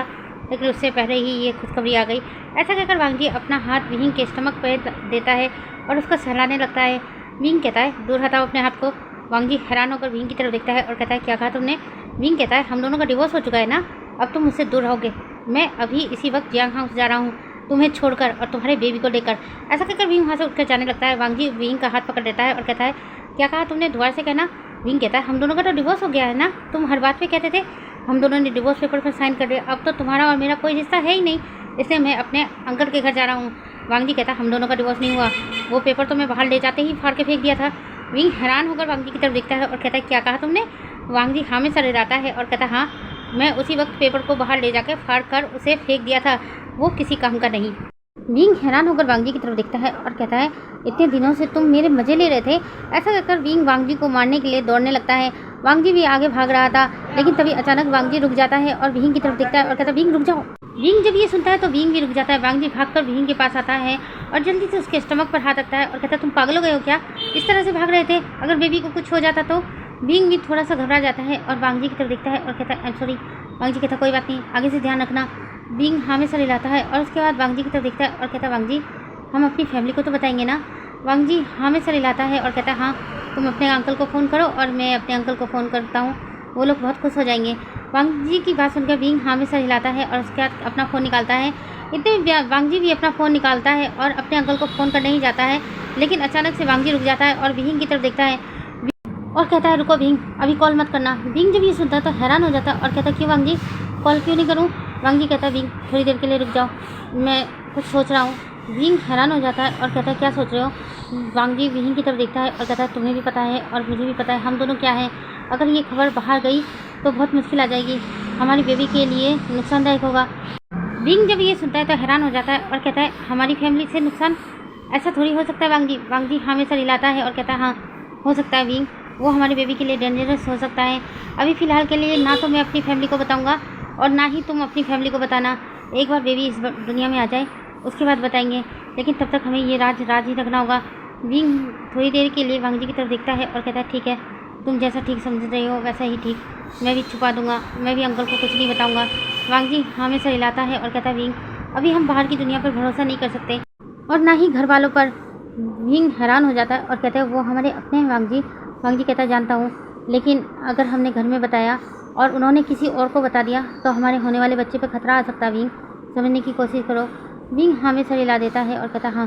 लेकिन उससे पहले ही ये खुशखबरी आ गई। ऐसा कहकर वांग जी अपना हाथ विंग के स्टमक पर देता है और उसको सहलाने लगता है। विंग कहता है दूर हटाओ अपने हाथ को। वांग जी हैरान होकर विंग की तरफ देखता है और कहता है क्या कहा तुमने? विंग कहता है हम दोनों का डिवोर्स हो चुका है ना, अब तुम मुझसे दूर रहोगे। मैं अभी इसी वक्त जियांग हाउस जा रहा हूँ तुम्हें छोड़कर और तुम्हारे बेबी को लेकर। ऐसा कहकर विंग वहाँ से उठकर जाने लगता है। वांग जी विंग का हाथ पकड़ लेता है और कहता है क्या कहा तुमने, दोबारा से कहना। विंग कहता है हम दोनों का तो डिवोर्स हो गया है ना, तुम हर बात पे कहते थे हम दोनों ने डिवोर्स पेपर पर साइन कर दिया, अब तो तुम्हारा और मेरा कोई रिश्ता है ही नहीं, इसलिए मैं अपने अंकल के घर जा रहा हूँ। वांग जी कहता है हम दोनों का डिवोर्स नहीं हुआ, वो पेपर तो मैं बाहर ले जाते ही फाड़ के फेंक दिया था। विंग हैरान होकर वांग जी की तरफ देखता है और कहता है क्या कहा तुमने? वांग जी हाँ में सर हिलाता है और कहता है हाँ मैं उसी वक्त पेपर को बाहर ले जाकर फाड़ कर उसे फेंक दिया था, वो किसी काम का नहीं। विंग हैरान होकर वांग जी की तरफ देखता है और कहता है इतने दिनों से तुम मेरे मजे ले रहे थे। ऐसा कहकर विंग वांग जी को मारने के लिए दौड़ने लगता है। वांग जी भी आगे भाग रहा था, लेकिन तभी अचानक वांग जी रुक जाता है और विंग की तरफ देखता है और कहता है विंग रुक जाओ। विंग जब ये सुनता है तो विंग भी रुक जाता है। वांग जी भागकर विंग के पास आता है और जल्दी से उसके स्टमक पर हाथ रखता है और कहता है तुम पागल हो गए हो क्या, इस तरह से भाग रहे थे, अगर बेबी को कुछ हो जाता तो। विंग भी थोड़ा सा घबरा जाता है और वांग जी की तरफ देखता है और कहता है आई एम सॉरी। वांग जी कहता है कोई बात नहीं, आगे से ध्यान रखना। विंग हाँ में सर हिलाता है और उसके बाद वांग जी की तरफ देखता है और कहता है वांग जी हम अपनी फैमिली को तो बताएंगे ना। वांग जी हाँ में सर हिलाता है और कहता है हाँ तुम अपने अंकल को फ़ोन करो और मैं अपने अंकल को फ़ोन करता हूँ, वो लोग बहुत खुश हो जाएंगे। वांग जी की बात सुनकर विंग हाँ में सर हिलाता है और उसके बाद अपना फ़ोन निकालता है। इतने वांग जी भी अपना फ़ोन निकालता है और अपने अंकल को फ़ोन करने ही जाता है, लेकिन अचानक से वांग जी रुक जाता है और विंग की तरफ देखता है और कहता है रुको विंग अभी कॉल मत करना। विंग जब ये सुनता है तो हैरान हो जाता है और कहता है क्यों वांग जी कॉल क्यों नहीं करूँ? वांग जी कहता है विंग थोड़ी देर के लिए रुक जाओ, मैं कुछ सोच रहा हूँ। विंग हैरान हो जाता है और कहता है क्या सोच रहे हो? वांग जी विंग की तरफ देखता है और कहता है तुम्हें भी पता है और मुझे भी पता है हम दोनों क्या हैं, अगर ये खबर बाहर गई तो बहुत मुश्किल आ जाएगी, हमारी बेबी के लिए नुकसानदायक होगा। विंग जब ये सुनता है तो हैरान हो जाता है और कहता है हमारी फैमिली से नुकसान, ऐसा थोड़ी हो सकता है वांग जी। वांग जी हाँ में सर हिलाता है और कहता है हाँ हो सकता है विंग, वो हमारी बेबी के लिए डेंजरस हो सकता है। अभी फ़िलहाल के लिए ना तो मैं अपनी फैमिली को बताऊँगा और ना ही तुम अपनी फैमिली को बताना, एक बार बेबी इस दुनिया में आ जाए उसके बाद बताएंगे, लेकिन तब तक हमें ये राज ही रखना होगा। विंग थोड़ी देर के लिए वांग जी की तरफ देखता है और कहता है ठीक है तुम जैसा ठीक समझ रहे हो वैसा ही ठीक, मैं भी छुपा दूंगा, मैं भी अंकल को कुछ नहीं बताऊंगा। वांग जी हाँ में सर हिलाता है और कहता है विंग अभी हम बाहर की दुनिया पर भरोसा नहीं कर सकते और ना ही घर वालों पर। विंग हैरान हो जाता है और कहता है वो हमारे अपने हैं वांग जी। वांग जी कहता है जानता हूँ, लेकिन अगर हमने घर में बताया और उन्होंने किसी और को बता दिया तो हमारे होने वाले बच्चे पर खतरा आ सकता है। विंग समझने की कोशिश करो। विंग हाँ में सर हिला देता है और कहता हाँ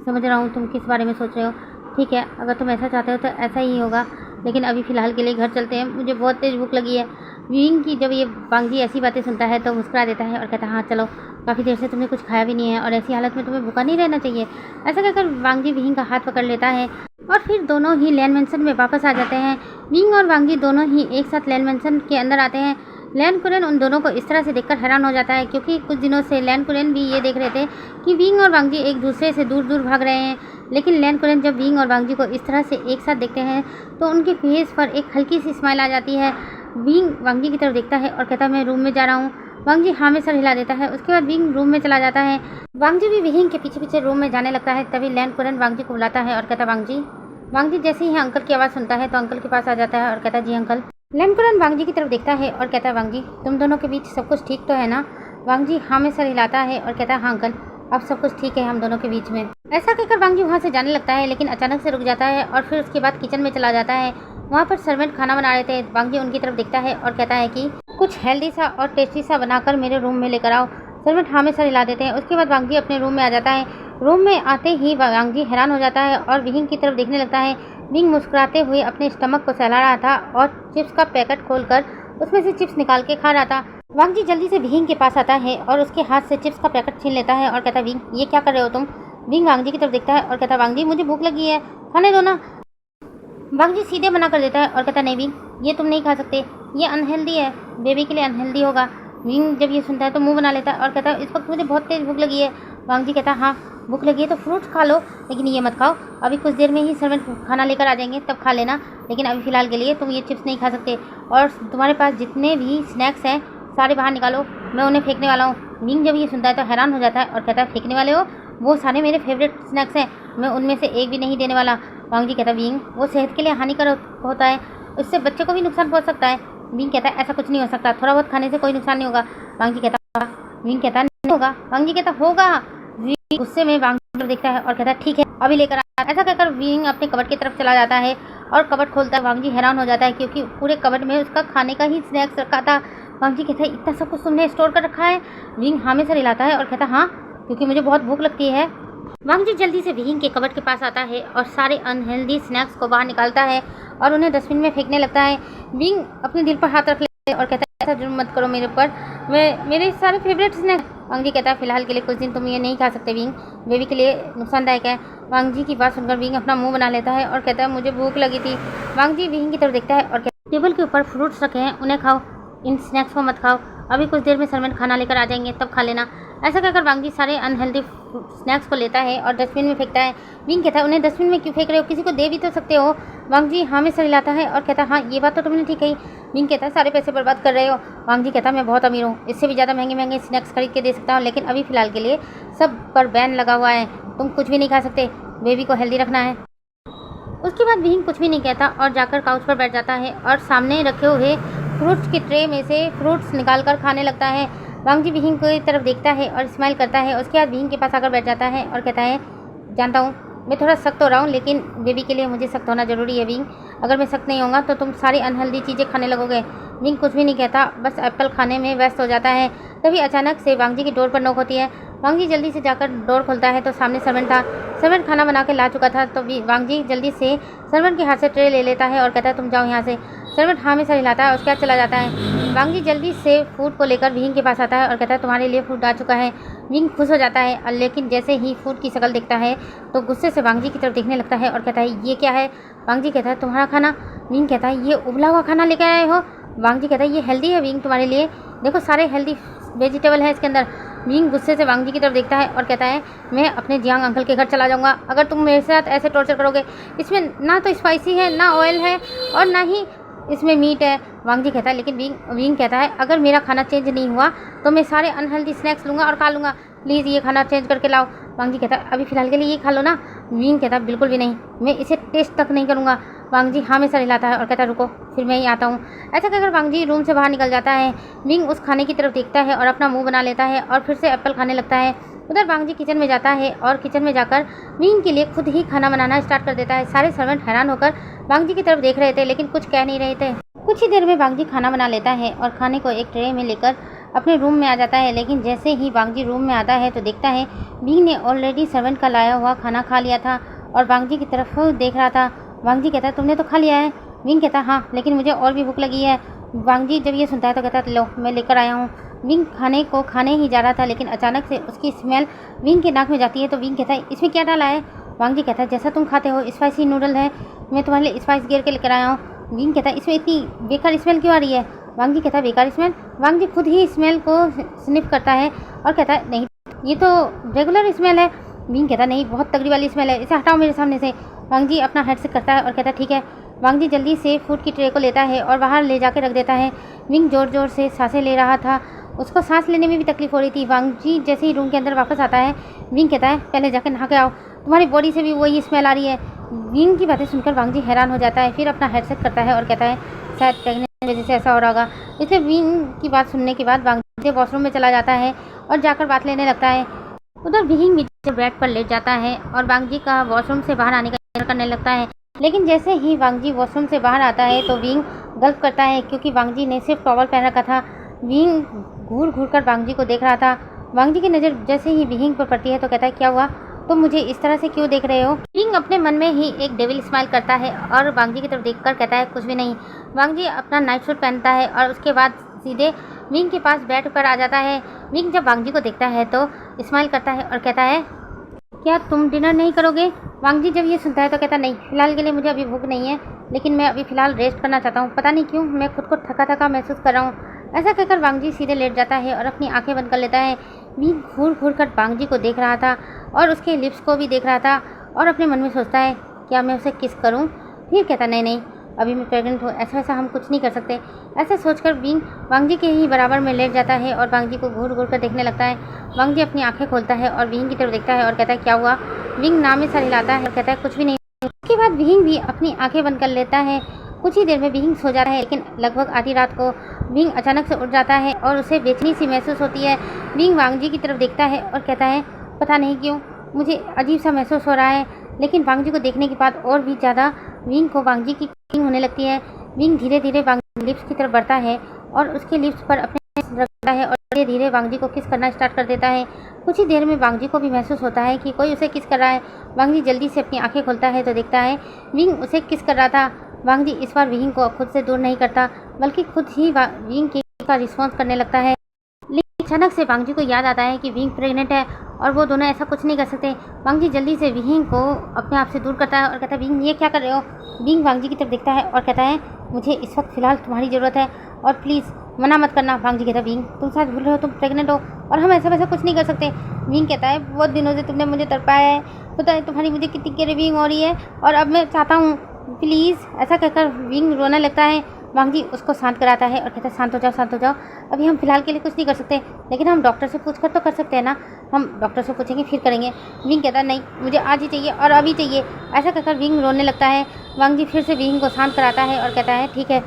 समझ रहा हूँ तुम किस बारे में सोच रहे हो, ठीक है अगर तुम ऐसा चाहते हो तो ऐसा ही होगा, लेकिन अभी फ़िलहाल के लिए घर चलते हैं, मुझे बहुत तेज़ भूख लगी है। विंग की जब ये वांग जी ऐसी बातें सुनता है तो मुस्कुरा देता है और कहता है हाँ चलो, काफ़ी देर से तुमने कुछ खाया भी नहीं है और ऐसी हालत में तुम्हें भूखा नहीं रहना चाहिए। ऐसा कहकर वांग जी विंग का हाथ पकड़ लेता है और फिर दोनों ही लैंड मेंशन में वापस आ जाते हैं। विंग और वांग जी दोनों ही एक साथ लैंड मेंशन के अंदर आते हैं। लैन कुरेन उन दोनों को इस तरह से देखकर हैरान हो जाता है, क्योंकि कुछ दिनों से लैन कुरेन भी ये देख रहे थे कि विंग और वांग जी एक दूसरे से दूर दूर भाग रहे हैं। लेकिन लैन कुरेन जब विंग और वांग जी को इस तरह से एक साथ देखते हैं तो उनके फेस पर एक हल्की सी स्माइल आ जाती है। विंग वांग जी की तरफ देखता है और कहता है मैं रूम में जा रहा हूँ। वांग जी हाँ में सर हिला देता है। उसके बाद विंग रूम में चला जाता है। वांग जी भी विंग के पीछे पीछे रूम में जाने लगता है। तभी लैन कुरन वांग जी को बुलाता है और कहता वांग जी जैसे ही अंकल की आवाज़ सुनता है तो अंकल के पास आ जाता है और कहता जी अंकल। लैन कुरन वांग जी की तरफ देखता है और कहता है वांग जी तुम दोनों के बीच सब कुछ ठीक तो है ना। वांग जी हाँ में सर हिलाता है और कहता है हाँ अंकल अब सब कुछ ठीक है हम दोनों के बीच में। ऐसा कहकर वांग जी वहाँ से जाने लगता है, लेकिन अचानक से रुक जाता है और फिर उसके बाद किचन में चला जाता है। वहाँ पर सर्वेंट खाना बना रहे थे। वांग जी उनकी तरफ देखता है और कहता है कि कुछ हेल्दी सा और टेस्टी सा बनाकर मेरे रूम में लेकर आओ। सर्वेंट हाँ में सर हिला देते हैं। उसके बाद वांग जी अपने रूम में आ जाता है। रूम में आते ही वांग जी हैरान हो जाता है और विंग की तरफ देखने लगता है। विंग मुस्कुराते हुए अपने स्टमक को सहला रहा था और चिप्स का पैकेट खोलकर उसमें से चिप्स निकाल के खा रहा था। वांग जी जल्दी से विंग के पास आता है और उसके हाथ से चिप्स का पैकेट छीन लेता है और कहता है विंग ये क्या कर रहे हो तुम। विंग वांग जी की तरफ देखता है और कहता है वांग जी मुझे भूख लगी है खाने दो ना। वांग जी सीधे मना कर देता है और कहता नहीं विंग ये तुम नहीं खा सकते, ये अनहेल्दी है, बेबी के लिए अनहेल्दी होगा। विंग जब ये सुनता है तो मुंह बना लेता है और कहता है इस वक्त मुझे बहुत तेज भूख लगी है। वांग जी कहता है हाँ भूख लगी है तो फ्रूट्स खा लो, लेकिन ये मत खाओ, अभी कुछ देर में ही सर्वेंट खाना लेकर आ जाएंगे तब खा लेना, लेकिन अभी फ़िलहाल के लिए तुम ये चिप्स नहीं खा सकते और तुम्हारे पास जितने भी स्नैक्स हैं सारे बाहर निकालो, मैं उन्हें फेंकने वाला हूँ। विंग जब ये सुनता है तो हैरान हो जाता है और कहता है फेंकने वाले हो, वो सारे मेरे फेवरेट स्नैक्स हैं, मैं उनमें से एक भी नहीं देने वाला। वांग जी कहता है विंग वो सेहत के लिए हानिकारक होता है, इससे बच्चे को भी नुकसान पहुँच सकता है। विंग कहता है ऐसा कुछ नहीं हो सकता, थोड़ा बहुत खाने से कोई नुकसान नहीं होगा। वांग जी कहता विंग कहता नहीं होगा। वांग जी कहता होगा। विंग गुस्से में वांग जी देखता है और कहता है ठीक है अभी लेकर आ। ऐसा कहकर विंग अपने कबर्ड की तरफ चला जाता है और कबर्ड खोलता है। वांग जी हैरान हो जाता है क्योंकि पूरे कबर्ड में उसका खाने का ही स्नैक्स रखा था। वांग जी कहता है इतना सब कुछ तुमने स्टोर कर रखा है। विंग हाँ में सर हिलाता है और कहता हाँ क्योंकि मुझे बहुत भूख लगती है। वांग जी जल्दी से विंग के कबर्ड के पास आता है और सारे अनहेल्दी स्नैक्स को बाहर निकालता है और उन्हें डस्टबिन में फेंकने लगता है। विंग अपने दिल पर हाथ रख लेता है और कहता है ऐसा जुर्म मत करो मेरे ऊपर, मेरे सारे फेवरेट स्नैक्स। वांग जी कहता है फिलहाल के लिए कुछ दिन तुम ये नहीं खा सकते विंग, बेबी के लिए नुकसानदायक है। वांग जी की बात सुनकर विंग अपना मुंह बना लेता है और कहता है मुझे भूख लगी थी। वांग जी विंग की तरफ देखता है और कहता है टेबल के ऊपर फ्रूट्स रखे हैं उन्हें खाओ, इन स्नैक्स को मत खाओ, अभी कुछ देर में सर्वेंट खाना लेकर आ जाएंगे तब खा लेना। ऐसा कहकर वांग जी सारे अनहेल्दी स्नैक्स को लेता है और डस्टबिन में फेंकता है। विंग कहता है उन्हें डस्टबिन में क्यों फेंक रहे हो, किसी को दे भी तो सकते हो। वांग जी हाँ में सर हिलाता है और कहता है हाँ ये बात तो तुमने ठीक कही। विंग कहता है सारे पैसे बर्बाद कर रहे हो। वांग जी कहता है मैं बहुत अमीर हूँ, इससे भी ज़्यादा महंगे महंगे स्नैक्स खरीद के दे सकता हूँ, लेकिन अभी फ़िलहाल के लिए सब पर बैन लगा हुआ है, तुम कुछ भी नहीं खा सकते, बेबी को हेल्दी रखना है। उसके बाद विंग कुछ भी नहीं कहता और जाकर काउच पर बैठ जाता है और सामने रखे हुए फ्रूट्स की ट्रे में से फ्रूट्स निकाल कर खाने लगता है। वांग जी विंग की तरफ देखता है और स्माइल करता है। उसके बाद विंग के पास आकर बैठ जाता है और कहता है जानता हूँ मैं थोड़ा सख्त हो रहा हूँ, लेकिन बेबी के लिए मुझे सख्त होना ज़रूरी है विंग, अगर मैं सख्त नहीं होगा तो तुम सारी अनहेल्दी चीज़ें खाने लगोगे। विंग कुछ भी नहीं कहता, बस एप्पल खाने में व्यस्त हो जाता है। तभी अचानक से वांग जी की डोर पर नोक होती है। वांग जी जल्दी से जाकर डोर खोलता है तो सामने सर्वेंट था। सर्वेंट खाना बना के ला चुका था तो वांग जी जल्दी से सर्वेंट के हाथ से ट्रे ले लेता है और कहता है तुम जाओ यहाँ से। सर्वेंट हाँ में सर हिलाता है, उसके बाद चला जाता है। वांग जी जल्दी से फूड को लेकर विंग के पास आता है और कहता है तुम्हारे लिए फूड आ चुका है। विंग खुश हो जाता है, लेकिन जैसे ही फूड की शक्ल देखता है तो गुस्से से वांग जी की तरफ देखने लगता है और कहता है ये क्या है। वांग जी कहता है तुम्हारा खाना। विंग कहता है ये उबला हुआ खाना लेकर आए हो। वांग जी कहता है ये हेल्दी है विंग तुम्हारे लिए, देखो सारे हेल्दी वेजिटेबल है इसके अंदर। विंग गुस्से से वांग जी की तरफ देखता है और कहता है मैं अपने जियांग अंकल के घर चला जाऊंगा अगर तुम मेरे साथ ऐसे टॉर्चर करोगे। इसमें ना तो स्पाइसी है, ना ऑयल है और ना ही इसमें मीट है। वांग जी कहता है लेकिन विंग कहता है अगर मेरा खाना चेंज नहीं हुआ तो मैं सारे अनहेल्दी स्नैक्स लूँगा और खा लूँगा, प्लीज़ ये खाना चेंज करके लाओ। वांग जी कहता है अभी फ़िलहाल के लिए ये खा लो ना। विंग कहता है बिल्कुल भी नहीं, मैं इसे टेस्ट तक नहीं करूँगा। वांग जी हाँ में सर हिलाता है और कहता है रुको फिर मैं ही आता हूँ। ऐसा कहकर वांग जी रूम से बाहर निकल जाता है। विंग उस खाने की तरफ देखता है और अपना मुंह बना लेता है और फिर से एप्पल खाने लगता है। उधर वांग जी किचन में जाता है और किचन में जाकर विंग के लिए खुद ही खाना बनाना स्टार्ट कर देता है। सारे सर्वेंट हैरान होकर वांग जी की तरफ देख रहे थे लेकिन कुछ कह नहीं रहे थे। कुछ ही देर में वांग जी खाना बना लेता है और खाने को एक ट्रे में लेकर अपने रूम में आ जाता है, लेकिन जैसे ही वांग जी रूम में आता है तो देखता है विंग ने ऑलरेडी सर्वेंट का लाया हुआ खाना खा लिया था और वांग जी की तरफ देख रहा था। वांग जी कहता है तुमने तो खा लिया है। विंग कहता है हाँ लेकिन मुझे और भी भूख लगी है। वांग जी जब ये सुनता है तो कहता है लो मैं लेकर आया हूँ। विंग खाने को खाने ही जा रहा था लेकिन अचानक से उसकी स्मेल विंग के नाक में जाती है तो विंग कहता है इसमें क्या डाला है। वांग जी कहता है जैसा तुम खाते हो स्पाइसी नूडल है, मैं तुम्हारे लिए स्पाइस गिर के लेकर आया हूँ। विंग कहता है इसमें इतनी बेकार स्मेल क्यों आ रही है। वांग जी कहता है बेकार स्मेल। वांग जी खुद ही स्मेल को स्निफ करता है और कहता है नहीं ये तो रेगुलर स्मेल है। विंग कहता है नहीं बहुत तगड़ी वाली स्मेल है, इसे हटाओ मेरे सामने से। वांग जी अपना हेड से करता है और कहता है ठीक है। वांग जी जल्दी से फूड की ट्रे को लेता है और बाहर ले जाके रख देता है। विंग जोर जोर से सांसें ले रहा था उसको सांस लेने में भी तकलीफ हो रही थी। वांग जी जैसे ही रूम के अंदर वापस आता है, विंग कहता है पहले जाकर नहा के आओ, तुम्हारी बॉडी से भी वही स्मेल आ रही है। विंग की बातें सुनकर वांग जी हैरान हो जाता है, फिर अपना हेडसेट करता है और कहता है शायद प्रेगनेंट की वजह से ऐसा हो रहा होगा। इसलिए विंग की बात सुनने के बाद वांग जी वॉशरूम में चला जाता है और जाकर बात लेने लगता है। उधर विंग नीचे बेड पर लेट जाता है और वांग जी का वॉशरूम से बाहर आने का इंतजार करने लगता है। लेकिन जैसे ही वांग जी वॉशरूम से बाहर आता है तो विंग गलत करता है, क्योंकि वांग जी ने सिर्फ टॉवल पहन रखा था। विंग घूर घूर कर वांग जी को देख रहा था। वांग जी की नज़र जैसे ही विंग पर पड़ती है तो कहता है क्या हुआ, तुम मुझे इस तरह से क्यों देख रहे हो। विंग अपने मन में ही एक डेविल स्माइल करता है और वांग जी की तरफ देखकर कहता है कुछ भी नहीं। वांग जी अपना नाइट सूट पहनता है और उसके बाद सीधे विंग के पास बेड पर आ जाता है। विंग जब वांग जी को देखता है तो स्माइल करता है और कहता है क्या तुम डिनर नहीं करोगे। वांग जी जब ये सुनता है तो कहता नहीं, फिलहाल के लिए मुझे अभी भूख नहीं है, लेकिन मैं अभी फ़िलहाल रेस्ट करना चाहता हूँ। पता नहीं क्यों मैं खुद को थका थका महसूस कर रहा हूँ। ऐसा कहकर वांग जी सीधे लेट जाता है और अपनी आंखें बंद कर लेता है। विंग घूर घूर कर वांग जी को देख रहा था और उसके लिप्स को भी देख रहा था और अपने मन में सोचता है क्या मैं उसे किस करूँ। फिर कहता नहीं, अभी मैं प्रेग्नेंट हूँ, ऐसा वैसा हम कुछ नहीं कर सकते। ऐसा सोचकर विंग वांग जी के ही बराबर में लेट जाता है और वांग जी को घूर घूर कर देखने लगता है। वांग जी अपनी आंखें खोलता है और विंग की तरफ देखता है और कहता है क्या हुआ। विंग नाम में सर हिलाता है और कहता है कुछ भी नहीं। उसके बाद विंग भी अपनी आंखें बंद कर लेता है। कुछ ही देर में विंग सो जाता है, लेकिन लगभग आधी रात को विंग अचानक से उठ जाता है और उसे बेचैनी सी महसूस होती है। विंग वांग जी की तरफ देखता है और कहता है पता नहीं क्यों मुझे अजीब सा महसूस हो रहा है। लेकिन वांग जी को देखने के बाद और भी ज़्यादा विंग को वांग जी की फीलिंग होने लगती है। विंग धीरे धीरे वांग लिप्स की तरफ बढ़ता है और उसके लिप्स पर अपने रखता है और धीरे धीरे वांग जी को किस करना स्टार्ट कर देता है। कुछ ही देर में वांग जी को भी महसूस होता है कि कोई उसे किस कर रहा है। वांग जी जल्दी से अपनी आंखें खोलता है तो देखता है विंग उसे किस कर रहा था। वांग जी इस बार विंग को खुद से दूर नहीं करता, बल्कि खुद ही विंग का रिस्पॉन्स करने लगता है। लेकिन अचानक से वांग जी को याद आता है कि विंग प्रेग्नेंट है और वो दोनों ऐसा कुछ नहीं कर सकते। वांग जी जल्दी से विंग को अपने आप से दूर करता है और कहता है विंग ये क्या कर रहे हो। विंग वांग जी की तरफ देखता है और कहता है मुझे इस वक्त फ़िलहाल तुम्हारी ज़रूरत है और प्लीज़ मना मत करना। वांग जी कहता है विंग तुम शायद भूल रहे हो, तुम प्रेग्नेंट हो और हम ऐसा वैसा कुछ नहीं कर सकते। विंग कहता है बहुत दिनों से तुमने मुझे तड़पाया है, पता है तुम्हारी मुझे कितनी क्रेविंग हो रही है और अब मैं चाहता हूँ प्लीज़। ऐसा कहकर विंग रोने लगता है। वांग जी उसको शांत कराता है और कहता है शांत हो जाओ, अभी हम फिलहाल के लिए कुछ नहीं कर सकते, लेकिन हम डॉक्टर से पूछ कर तो कर सकते हैं ना। हम डॉक्टर से पूछेंगे फिर करेंगे। विंग कहता है नहीं मुझे आज ही चाहिए और अभी चाहिए। ऐसा कहकर विंग रोने लगता है। वांग जी फिर से विंग को शांत कराता है और कहता है ठीक है,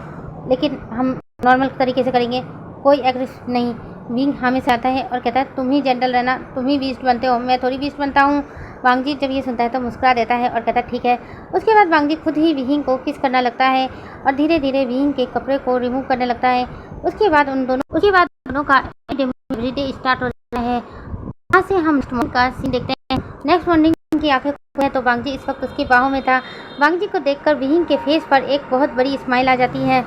लेकिन हम नॉर्मल तरीके से करेंगे, कोई एग्रेसिव नहीं। विंग हाँ में से आता है और कहता है तुम ही जेंटल रहना, तुम ही बीस्ट बनते हो, मैं थोड़ी बीस्ट बनता हूँ। वांग जी जब ये सुनता है तो मुस्कुरा देता है और कहता है ठीक है। उसके बाद वांग जी खुद ही विंग को किस करना लगता है और धीरे धीरे विंग के कपड़े को रिमूव करने लगता है। उसके बाद दोनों का एवरीडे स्टार्ट हो जाता है। यहाँ से हम का सीन देखते हैं। नेक्स्ट मॉर्निंग की आंखें खुली तो वांग जी इस वक्त उसकी बाहों में था। वांग जी को देखकर विंग के फेस पर एक बहुत बड़ी स्माइल आ जाती है।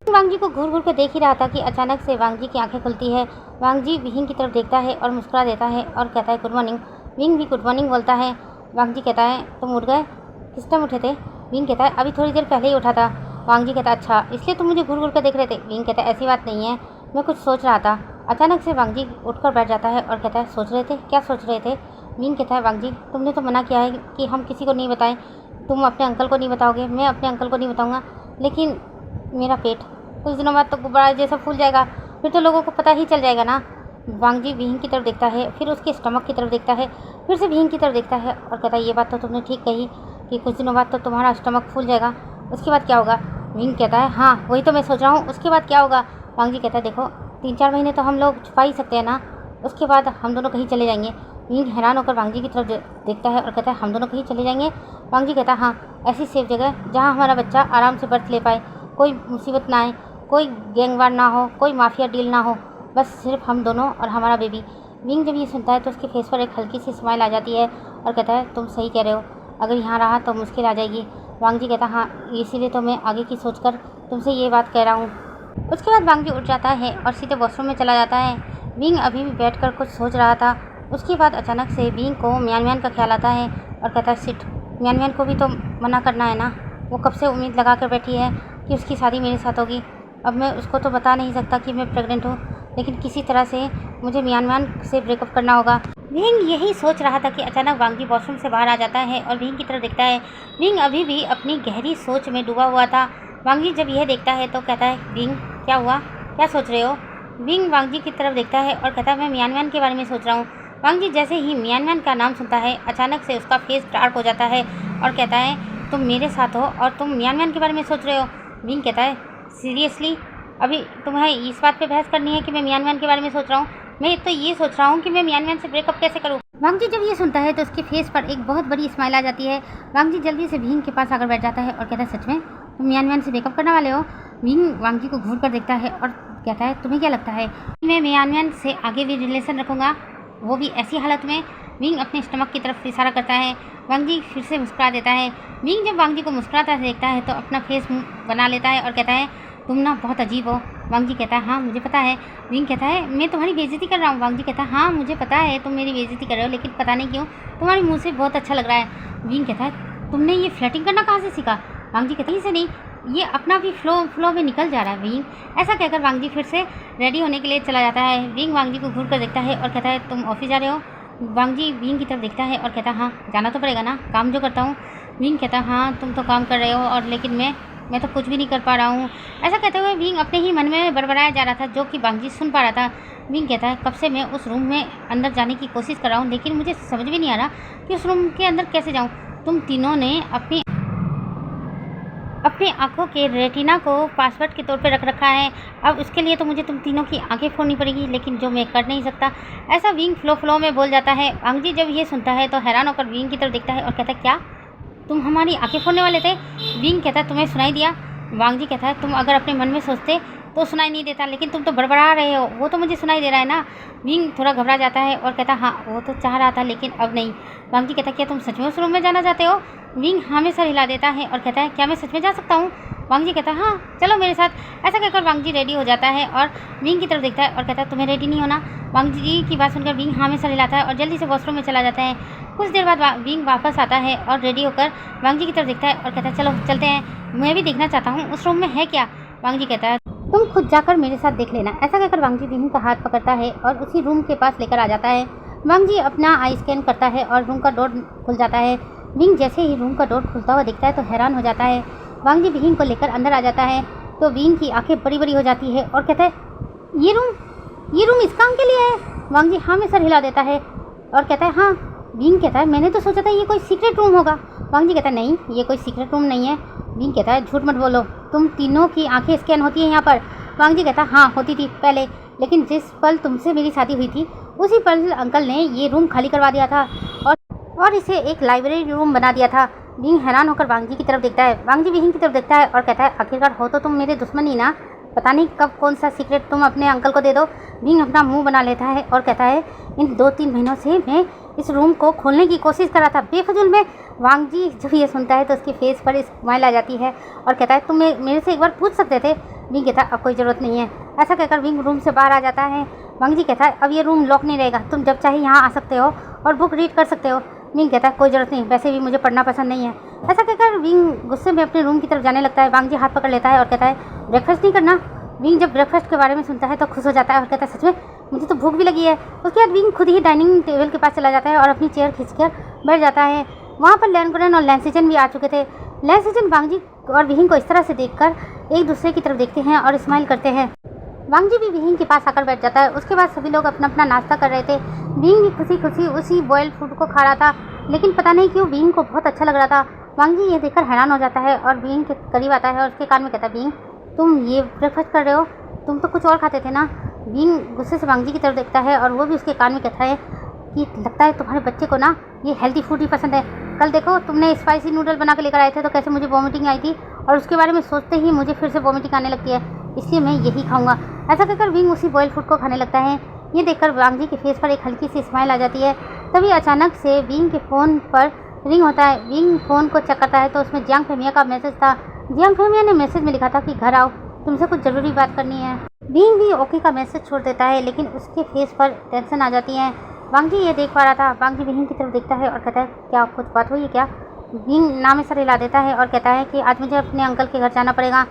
वांग जी को घूर घूर कर देख ही रहा था कि अचानक से वांग जी की आंखें खुलती है। वांग जी विंग की तरफ देखता है और मुस्कुरा देता है और कहता है गुड मॉर्निंग। विंग भी गुड मॉर्निंग बोलता है। वांग जी कहता है तुम उठ गए, किस टाइम उठे थे। विंग कहता है अभी थोड़ी देर पहले ही उठा था। वांग जी कहता है अच्छा इसलिए तुम मुझे घूर घूर कर देख रहे थे। विंग कहता है ऐसी बात नहीं है, मैं कुछ सोच रहा था। अचानक से वांग जी उठकर बैठ जाता है और कहता है सोच रहे थे, क्या सोच रहे थे। विंग कहता है वांग जी तुमने तो मना किया है कि हम किसी को नहीं बताएं, तुम अपने अंकल को नहीं बताओगे, मैं अपने अंकल को नहीं बताऊँगा, लेकिन मेरा पेट कुछ दिनों बाद तो गुब्बारा जैसा फूल जाएगा, फिर तो लोगों को पता ही चल जाएगा ना। वांग जी विंग की तरफ देखता है, फिर उसके स्टमक की तरफ देखता है, फिर से विंग की तरफ देखता है और कहता है ये बात तो तुमने ठीक कही कि कुछ दिनों बाद तो तुम्हारा स्टमक फूल जाएगा, उसके बाद क्या होगा। विंग कहता है हाँ वही तो मैं सोच रहा हूँ, उसके बाद क्या होगा। वांग जी कहता है देखो 3-4 महीने तो हम लोग छुपा ही सकते हैं ना, उसके बाद हम दोनों कहीं चले जाएंगे। विंग हैरान होकर वांग जी की तरफ देखता है और कहता है हम दोनों कहीं चले जाएंगे। वांग जी कहता है हाँ ऐसी सेफ जगह जहाँ हमारा बच्चा आराम से बर्थ ले पाए, कोई मुसीबत ना आए, कोई गैंगवार ना हो, कोई माफिया डील ना हो, बस सिर्फ हम दोनों और हमारा बेबी। विंग जब ये सुनता है तो उसके फेस पर एक हल्की सी स्माइल आ जाती है और कहता है तुम सही कह रहे हो, अगर यहाँ रहा तो मुश्किल आ जाएगी। वांग जी कहता हाँ इसीलिए तो मैं आगे की सोचकर तुमसे ये बात कह रहा हूँ। उसके बाद वांग जी उठ जाता है और सीधे वॉशरूम में चला जाता है। विंग अभी भी बैठकर कुछ सोच रहा था। उसके बाद अचानक से विंग को म्यान म्यान का ख्याल आता है और कहता है सिट, म्यान म्यान को भी तो मना करना है ना, वो कब से उम्मीद लगा कर बैठी है कि उसकी शादी मेरे साथ होगी। अब मैं उसको तो बता नहीं सकता कि मैं प्रेग्नेंट हूँ, लेकिन किसी तरह से मुझे म्यान म्यान से ब्रेकअप करना होगा। विंग यही सोच रहा था कि अचानक वांगजी वॉशरूम से बाहर आ जाता है और विंग की तरफ देखता है। विंग अभी भी अपनी गहरी सोच में डूबा हुआ था। वांगजी जब यह देखता है तो कहता है, विंग क्या हुआ, क्या सोच रहे हो? विंग वांगजी की तरफ देखता है और कहता है, मैं मियानमैन के बारे में सोच रहा हूँ। वांगजी जैसे ही मियानमैन का नाम सुनता है अचानक से उसका फेस डार्क हो जाता है और कहता है, तुम मेरे साथ हो और तुम मियानमैन के बारे में सोच रहे हो? विंग कहता है, सीरियसली अभी तुम्हें इस बात पे बहस करनी है कि मैं मियानमैन के बारे में सोच रहा हूँ? मैं तो ये सोच रहा हूँ कि मैं मियानमैन से ब्रेकअप कैसे करूँ। वांगजी जब ये सुनता है तो उसके फेस पर एक बहुत बड़ी स्माइल आ जाती है। वांगजी जल्दी से विंग के पास आकर बैठ जाता है और कहता है, सच में तुम मियानमैन से ब्रेकअप करने वाले हो? विंग वांगजी को घूर कर देखता है और कहता है, तुम्हें क्या लगता है मैं मियानमैन से आगे भी रिलेशन रखूँगा, वो भी ऐसी हालत में? विंग अपने स्टमक की तरफ इशारा करता है। वांगजी फिर से मुस्कुरा देता है। विंग जब वांगजी को मुस्कुराता देखता है तो अपना फेस बना लेता है और कहता है, तुम ना बहुत अजीब हो। वांगजी कहता है, हाँ मुझे पता है। विंग कहता है, मैं तुम्हारी बेइज्जती कर रहा हूँ। वांगजी कहता है, हाँ मुझे पता है तुम मेरी बेइज्जती कर रहे हो, लेकिन पता नहीं क्यों तुम्हारे मुँह से बहुत अच्छा लग रहा है। विंग कहता है, तुमने ये फ्लर्टिंग करना कहाँ से सीखा? वांगजी कहता है, इसे नहीं, ये अपना भी फ्लो में निकल जा रहा है विंग। ऐसा कहकर वांगजी फिर से रेडी होने के लिए चला जाता है। विंग वांगजी को घूर कर देखता है और कहता है, तुम ऑफिस जा रहे हो? वांगजी विंग की तरफ देखता है और कहता है, हाँ जाना तो पड़ेगा ना, काम जो करता हूँ। विंग कहता है, हाँ तुम तो काम कर रहे हो और लेकिन मैं तो कुछ भी नहीं कर पा रहा हूँ। ऐसा कहते हुए विंग अपने ही मन में बड़बड़ाया जा रहा था, जो कि वांगजी सुन पा रहा था। विंग कहता है, कब से मैं उस रूम में अंदर जाने की कोशिश कर रहा हूँ, लेकिन मुझे समझ भी नहीं आ रहा कि उस रूम के अंदर कैसे जाऊँ। तुम तीनों ने अपनी आंखों के रेटिना को पासवर्ड के तौर पे रख रखा है। अब उसके लिए तो मुझे तुम तीनों की आंखें फोड़नी पड़ेगी, लेकिन जो मैं कर नहीं सकता। ऐसा विंग फ्लो में बोल जाता है। वांगजी जब ये सुनता है तो हैरान होकर विंग की तरफ देखता है और कहता है, क्या तुम हमारी आंखें फोड़ने वाले थे? विंग कहता है, तुम्हें सुनाई दिया? वांगजी कहता है, तुम अगर अपने मन में सोचते तो सुनाई नहीं देता, लेकिन तुम तो बड़बड़ा रहे हो, वो तो मुझे सुनाई दे रहा है ना। विंग थोड़ा घबरा जाता है और कहता है, हाँ वो तो चाह रहा था लेकिन अब नहीं। वांगजी कहता है, क्या तुम सच में उस रूम में जाना चाहते हो? विंग हाँ में सर हिला देता है और कहता है, क्या मैं सच में जा सकता हूँ? वांगजी कहता है, हाँ चलो मेरे साथ। ऐसा कहकर वांगजी रेडी हो जाता है और विंग की तरफ देखता है और कहता है, तुम्हें रेडी नहीं होना? वांगजी की बात सुनकर विंग हाँ में सर हिलाता है और जल्दी से वॉशरूम में चला जाता है। कुछ देर बाद विंग वापस आता है और रेडी होकर वांगजी की तरफ देखता है और कहता है, चलो चलते हैं, मैं भी देखना चाहता हूँ उस रूम में है क्या। वांगजी कहता है, तुम खुद जाकर मेरे साथ देख लेना। ऐसा कहकर वांगजी विंग का हाथ पकड़ता है और उसी रूम के पास लेकर आ जाता है। वांगजी अपना आई स्कैन करता है और रूम का डोर खुल जाता है। विंग जैसे ही रूम का डोर खुलता हुआ दिखता है तो हैरान हो जाता है। वांगजी विंग को लेकर अंदर आ जाता है तो विंग की आंखें बड़ी बड़ी हो जाती है और कहता है, ये रूम इस काम के लिए है? वांगजी हाँ में सर हिला देता है और कहता है, हाँ। विंग कहता है, मैंने तो सोचा था ये कोई सीक्रेट रूम होगा। वांगजी कहता है, नहीं ये कोई सीक्रेट रूम नहीं है। विंग कहता है, झूठ मत बोलो, तुम तीनों की आंखें स्कैन होती हैं यहाँ पर? वांगजी कहता है, हाँ होती थी पहले, लेकिन जिस पल तुमसे मेरी शादी हुई थी उसी पल अंकल ने ये रूम खाली करवा दिया था और इसे एक लाइब्रेरी रूम बना दिया था। विंग हैरान होकर वांगजी की तरफ देखता है। वांगजी विंग की तरफ देखता है और कहता है, आखिरकार हो तो तुम मेरे दुश्मन ही ना, पता नहीं कब कौन सा सीक्रेट तुम अपने अंकल को दे दो। विंग अपना मुंह बना लेता है और कहता है, इन 2-3 महीनों से मैं इस रूम को खोलने की कोशिश कर रहा था बेफजूल में। वांगजी जब ये सुनता है तो उसके फेस पर स्माइल आ जाती है और कहता है, तुम मेरे से एक बार पूछ सकते थे। विंग कहता है, अब कोई ज़रूरत नहीं है। ऐसा कहकर विंग रूम से बाहर आ जाता है। वांगजी कहता है, अब ये रूम लॉक नहीं रहेगा, तुम जब चाहे यहाँ आ सकते हो और बुक रीड कर सकते हो। विंग कहता है, कोई ज़रूरत नहीं, वैसे भी मुझे पढ़ना पसंद नहीं है। ऐसा कहकर विंग गुस्से में अपने रूम की तरफ जाने लगता है। वांगजी हाथ पकड़ लेता है और कहता है, ब्रेकफास्ट नहीं करना? विंग जब ब्रेकफास्ट के बारे में सुनता है तो खुश हो जाता है और कहता है, सच में मुझे तो भूख भी लगी है। उसके बाद विंग खुद ही डाइनिंग टेबल के पास चला जाता है और अपनी चेयर खींचकर बैठ जाता है। वहाँ पर लैनकुरन और लैंसिजन भी आ चुके थे। लैंसिजन वांगजी और विंग को इस तरह से देखकर एक दूसरे की तरफ देखते हैं और स्माइल करते हैं। वांगजी भी विंग के पास आकर बैठ जाता है। उसके बाद सभी लोग अपना अपना नाश्ता कर रहे थे। विंग भी खुशी खुशी उसी बॉयल्ड फूड को खा रहा था, लेकिन पता नहीं क्यों विंग को बहुत अच्छा लग रहा था। वांगजी ये देखकर हैरान हो जाता है और विंग के करीब आता है और उसके कान में कहता है, विंग तुम ये ब्रेकफास्ट कर रहे हो, तुम तो कुछ और खाते थे ना। विंग गुस्से से वांगजी की तरफ देखता है और वो भी उसके कान में कहता है कि लगता है तुम्हारे बच्चे को ना ये हेल्दी फूड ही पसंद है। कल देखो तुमने स्पाइसी नूडल बना के लेकर आए थे तो कैसे मुझे वॉमिटिंग आई थी, और उसके बारे में सोचते ही मुझे फिर से वॉमिटिंग आने लगती है, इसलिए मैं यही खाऊंगा। ऐसा कहकर विंग उसी बॉयल फूड को खाने लगता है। ये देखकर वांगजी के फेस पर एक हल्की सी स्माइल आ जाती है। तभी अचानक से विंग के फ़ोन पर रिंग होता है। विंग फ़ोन को चेक करता है तो उसमें जियांग फेमिया का मैसेज था। जियांग फेमिया ने मैसेज में लिखा था कि घर आओ, तुमसे कुछ ज़रूरी बात करनी है। विंग भी ओके का मैसेज छोड़ देता है, लेकिन उसके फेस पर टेंशन आ जाती है। वांगजी ये देख पा रहा था। वांगजी विंग की तरफ देखता है और कहता है, क्या कुछ बात हुई है क्या? विंग नाम सर हिला देता है और कहता है कि आज मुझे अपने अंकल के घर जाना पड़ेगा।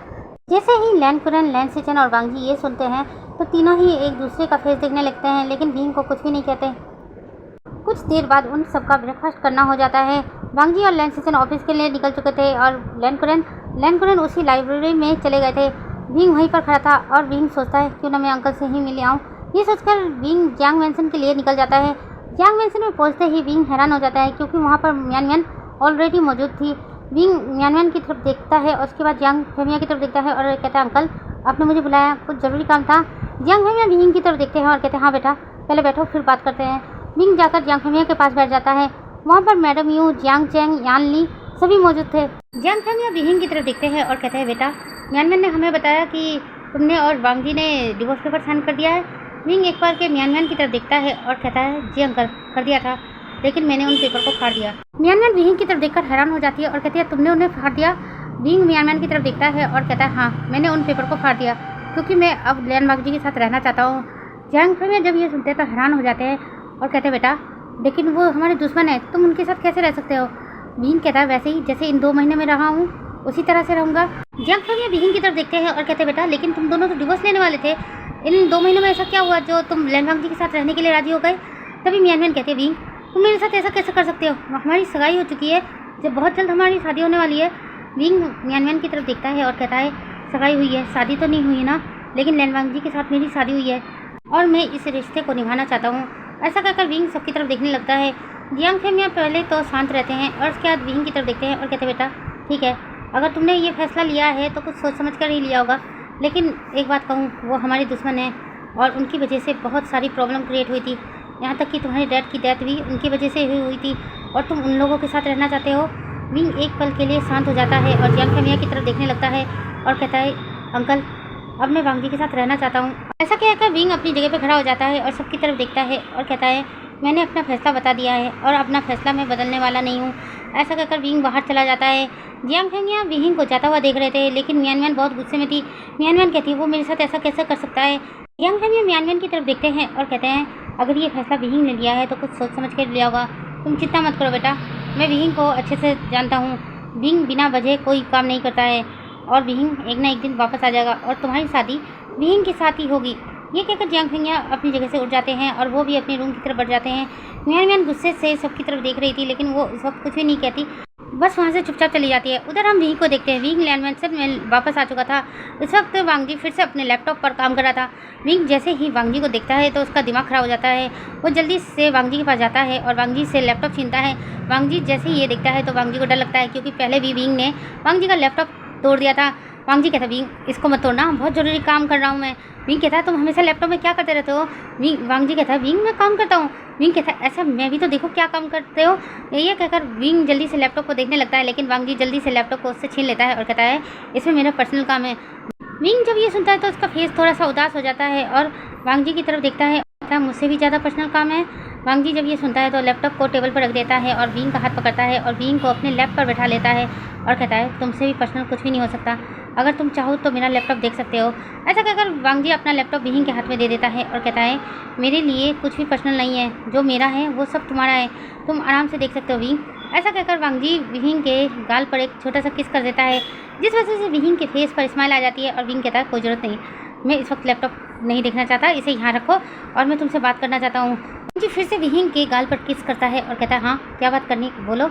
जैसे ही लैनकुरन, लैंसिजन और वांगजी ये सुनते हैं तो तीनों ही एक दूसरे का फेस देखने लगते हैं, लेकिन विंग को कुछ भी नहीं कहते। कुछ देर बाद उन सबका ब्रेकफास्ट करना हो जाता है। वांग जी और लैन सेशन ऑफिस के लिए निकल चुके थे और लैन उसी लाइब्रेरी में चले गए थे। विंग वहीं पर खड़ा था और विंग सोचता है क्यों ना मैं अंकल से ही मिल आऊँ। ये सोचकर विंग जियांग मैंसन के लिए निकल जाता है। जियांग मैंसन में पहुंचते ही विंग हैरान हो जाता है क्योंकि वहाँ पर मियान ऑलरेडी मौजूद थी। विंग मियान की तरफ देखता है और उसके बाद जियांग फेमिया की तरफ देखता है और कहता है अंकल आपने मुझे बुलाया, कुछ ज़रूरी काम था। जियांग फेमिया विंग की तरफ देखते हैं और कहते हैं हाँ बेटा पहले बैठो फिर बात करते हैं। विंग जाकर जियांग फेमिया के पास बैठ जाता है। वहाँ पर मैडम यू, जियांग चैंग, यान ली सभी मौजूद थे। जियांग फेमिया विंग की तरफ देखते हैं और कहते हैं बेटा मियानमैन ने हमें बताया कि तुमने और वांग जी ने डिवोर्स पेपर साइन कर दिया है। विंग एक बार के मियानमैन की तरफ देखता है और कहता है जी अंकल कर दिया था, लेकिन मैंने उन पेपर को फाड़ दिया। मियानमैन विंग की तरफ देखकर हैरान हो जाती है और कहती है तुमने उन्हें फाड़ दिया। विंग मियानमैन की तरफ देखता है और कहता है हाँ मैंने उन पेपर को फाड़ दिया क्योंकि मैं अब लैन वांग जी के साथ रहना चाहता हूँ। जियांग फेमिया जब ये सुनते हैं तो हैरान हो जाते हैं और कहते हैं बेटा लेकिन वो हमारे दुश्मन है, तुम उनके साथ कैसे रह सकते हो। विंग कहता है वैसे ही जैसे इन 2 महीने में रहा हूँ उसी तरह से रहूँगा। जियांग फेमिया विंग की तरफ देखते हैं और कहते हैं बेटा लेकिन तुम दोनों तो डिवोर्स लेने वाले थे, इन 2 महीनों में ऐसा क्या हुआ जो तुम लैन वांग जी के साथ रहने के लिए राजी हो गए। तभी मियानमैन कहते हैं विंग तुम मेरे साथ ऐसा कैसे कर सकते हो, हमारी सगाई हो चुकी है, जब बहुत जल्द हमारी शादी होने वाली है। विंग मियानमैन की तरफ देखता है और कहता है सगाई हुई है, शादी तो नहीं हुई ना, लेकिन लैन वांग जी के साथ मेरी शादी हुई है और मैं इस रिश्ते को निभाना चाहता हूँ। ऐसा कहकर विंग सबकी तरफ देखने लगता है। जियांग फेमिया पहले तो शांत रहते हैं और उसके बाद विंग की तरफ देखते हैं और कहते हैं बेटा ठीक है अगर तुमने ये फैसला लिया है तो कुछ सोच समझ कर ही लिया होगा, लेकिन एक बात कहूँ वो हमारे दुश्मन हैं और उनकी वजह से बहुत सारी प्रॉब्लम क्रिएट हुई थी, यहाँ तक कि तुम्हारे डैड की डेथ भी उनकी वजह से हुई थी और तुम उन लोगों के साथ रहना चाहते हो। विंग एक पल के लिए शांत हो जाता है और जियांग फेमिया की तरफ देखने लगता है और कहता है अंकल अब मैं वांग जी के साथ रहना चाहता हूँ। ऐसा कहकर विंग अपनी जगह पर खड़ा हो जाता है और सबकी तरफ देखता है और कहता है मैंने अपना फैसला बता दिया है और अपना फैसला मैं बदलने वाला नहीं हूँ। ऐसा कहकर विंग बाहर चला जाता है। जियांग फेमिया विंग को जाता हुआ देख रहे थे, लेकिन मियानमैन बहुत गुस्से में थी। मियानमैन कहती है वो मेरे साथ ऐसा कैसे कर सकता है। जियांग फेमिया मियानमैन की तरफ देखते हैं और कहते हैं अगर ये फैसला विंग ने लिया है तो कुछ सोच समझ कर लिया होगा, तुम चिंता मत करो बेटा, मैं विंग को अच्छे से जानता हूँ। विंग बिना वजह कोई काम नहीं करता है और विंग एक ना एक दिन वापस आ जाएगा और तुम्हारी शादी विंग के साथ ही होगी। ये कहकर जियांग फेमिया अपनी जगह से उठ जाते हैं और वो भी अपने रूम की तरफ बढ़ जाते हैं। मियानमैन गुस्से से सबकी तरफ देख रही थी, लेकिन वो इस वक्त कुछ भी नहीं कहती, बस वहाँ से चुपचाप चली जाती है। उधर हम विंग को देखते हैं। विंग लैन मैंसन में वापस आ चुका था। इस वक्त वांग जी फिर से अपने लैपटॉप पर काम कर रहा था। विंग जैसे ही वांग जी को देखता है तो उसका दिमाग खराब हो जाता है। वो जल्दी से वांग जी के पास जाता है और वांग जी से लैपटॉप छीनता है। वांग जी जैसे ही ये देखता है तो वांग जी को डर लगता है, क्योंकि पहले भी विंग ने वांग जी का लैपटॉप तोड़ दिया था। वांग जी कहता विंग इसको मत तोड़ना, बहुत ज़रूरी काम कर रहा हूँ मैं। विंग कहता है तुम हमेशा लैपटॉप में क्या करते रहते हो। वांग जी कहता है विंग मैं काम करता हूँ। विंग कहता है ऐसा मैं भी तो देखो क्या काम करते हो। ये कहकर विंग जल्दी से लैपटॉप को देखने लगता है, लेकिन वांग जी जल्दी से लैपटॉप को उससे छीन लेता है और कहता है इसमें मेरा पर्सनल काम है। विंग जब ये सुनता है तो उसका फेस थोड़ा सा उदास हो जाता है और वांग जी की तरफ देखता है, क्या मुझसे भी ज़्यादा पर्सनल काम है। वांग जी जब ये सुनता है तो लैपटॉप को टेबल पर रख देता है और विंग का हाथ पकड़ता है और विंग को अपने लैप पर बैठा लेता है और कहता है तुमसे भी पर्सनल कुछ भी नहीं हो सकता, अगर तुम चाहो तो मेरा लैपटॉप देख सकते हो। ऐसा कहकर वांग जी अपना लैपटॉप विंग के हाथ में दे देता है और कहता है मेरे लिए कुछ भी पर्सनल नहीं है, जो मेरा है वो सब तुम्हारा है, तुम आराम से देख सकते हो विंग। ऐसा कहकर वांग जी विंग के गाल पर एक छोटा सा किस कर देता है, जिस वजह से विंग के फेस पर स्माइल आ जाती है और विंग कहता है कोई ज़रूरत नहीं, मैं इस वक्त लैपटॉप नहीं देखना चाहता, इसे यहाँ रखो और मैं तुमसे बात करना चाहता हूँ। जी फिर से विंग के गाल पर किस करता है और कहता है हाँ क्या बात करनी बोलो।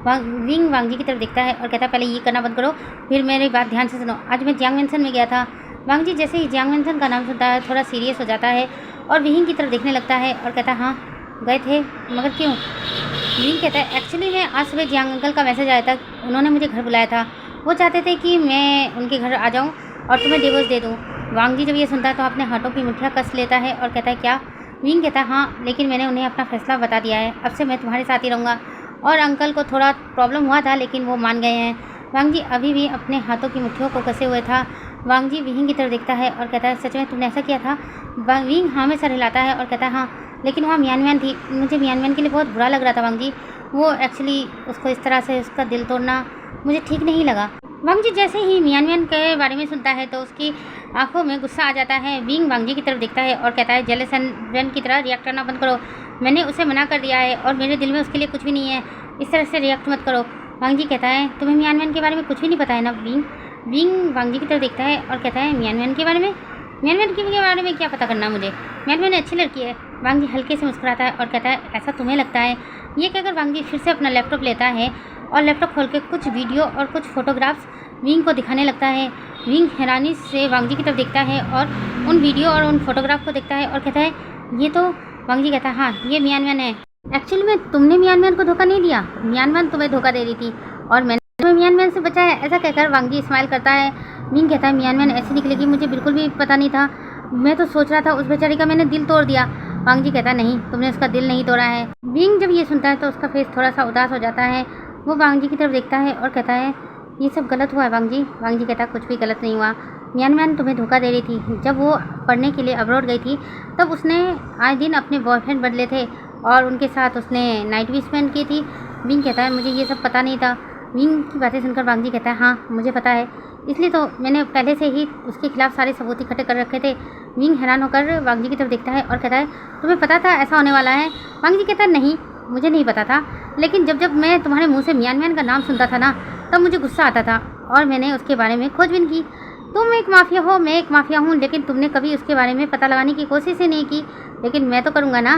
विंग वांग जी की तरफ देखता है और कहता है पहले ये करना बंद करो, फिर मेरी बात ध्यान से सुनो। आज मैं जियांग मैंसन में गया था। वांग जी जैसे ही जियांग मैंसन का नाम सुनता है थोड़ा सीरियस हो जाता है और विंग की तरफ देखने लगता है और कहता है हाँ गए थे, मगर क्यों। विंग कहता है एक्चुअली मैं आज सुबह जियांग अंकल का मैसेज आया था, उन्होंने मुझे घर बुलाया था, वो चाहते थे कि मैं उनके घर आ जाऊँ और तुम्हें डिवोर्स दे दूँ। वांग जी जब ये सुनता है तो अपने हाथों की मुठ्ठियाँ कस लेता है और कहता है क्या। विंग कहता है हाँ, लेकिन मैंने उन्हें अपना फैसला बता दिया है, अब से मैं तुम्हारे साथ ही रहूँगा, और अंकल को थोड़ा प्रॉब्लम हुआ था लेकिन वो मान गए हैं। वांग जी अभी भी अपने हाथों की मुट्ठियों को कसे हुए था। वांग जी विंग की तरफ देखता है और कहता है सच में तुमने ऐसा किया था। विंग हाँ में सर हिलाता है और कहता है हाँ, लेकिन वहाँ मियानमैन थी, मुझे मियानमैन के लिए बहुत बुरा लग रहा था वांग जी, वो एक्चुअली उसको इस तरह से उसका दिल तोड़ना मुझे ठीक नहीं लगा। वांग जी जैसे ही मियानमैन के बारे में सुनता है तो उसकी आंखों में गुस्सा आ जाता है। विंग वांग जी की तरफ देखता है और कहता है जेलस एंड की तरह रिएक्ट करना बंद करो, मैंने उसे मना कर दिया है और मेरे दिल में उसके लिए कुछ भी नहीं है, इस तरह से रिएक्ट मत करो। वांग जी कहता है तुम्हें मियानमैन के बारे में कुछ भी नहीं पता है ना विंग। विंग वांग जी की तरफ देखता है और कहता है मियानमैन के बारे में क्या पता करना मुझे, मियानमैन अच्छी लड़की है, वांग जी हल्के से मुस्कुराता है और कहता है ऐसा तुम्हें लगता है। ये कहकर वांग जी फिर से अपना लैपटॉप लेता है और लैपटॉप खोल के कुछ वीडियो और कुछ फोटोग्राफ्स विंग को दिखाने लगता है। विंग हैरानी से वांग जी की तरफ देखता है और उन वीडियो और उन फोटोग्राफ को देखता है और कहता है ये तो। वांग जी कहता है हाँ ये मियान मैन है। एक्चुअली में तुमने मियान मैन को धोखा नहीं दिया, मियान मैन तुम्हें धोखा दे रही थी और मैंने तुम्हें मियान मैन से बचाया। ऐसा कहकर वांग जी स्माइल करता है। विंग कहता है मियान मैन ऐसी निकलेगी मुझे बिल्कुल भी पता नहीं था, मैं तो सोच रहा था उस बेचारी का मैंने दिल तोड़ दिया। वांग जी कहता है नहीं तुमने उसका दिल नहीं तोड़ा है। विंग जब ये सुनता है तो उसका फेस थोड़ा सा उदास हो जाता है। वो वांग जी की तरफ देखता है और कहता है ये सब गलत हुआ है वांग जी। वांग जी कहता है कुछ भी गलत नहीं हुआ, मियान मैन तुम्हें धोखा दे रही थी। जब वो पढ़ने के लिए अब्रॉड गई थी तब उसने आए दिन अपने बॉयफ्रेंड बदले थे और उनके साथ उसने नाइट भी स्पेंड की थी। विंग कहता है मुझे ये सब पता नहीं था। विंग की बातें सुनकर वांग जी कहता है हाँ मुझे पता है, इसलिए तो मैंने पहले से ही उसके खिलाफ सारे सबूत इकट्ठे कर रखे थे। विंग हैरान होकर वांग जी की तरफ देखता है और कहता है तुम्हें पता था ऐसा होने वाला है। वांग जी कहता है नहीं मुझे नहीं पता था, लेकिन जब जब मैं तुम्हारे मुंह से मियान मैन का नाम सुनता था ना तब मुझे गुस्सा आता था और मैंने उसके बारे में खोजबीन की। तुम एक माफिया हो, मैं एक माफिया हूँ, लेकिन तुमने कभी उसके बारे में पता लगाने की कोशिश ही नहीं की, लेकिन मैं तो करूँगा ना।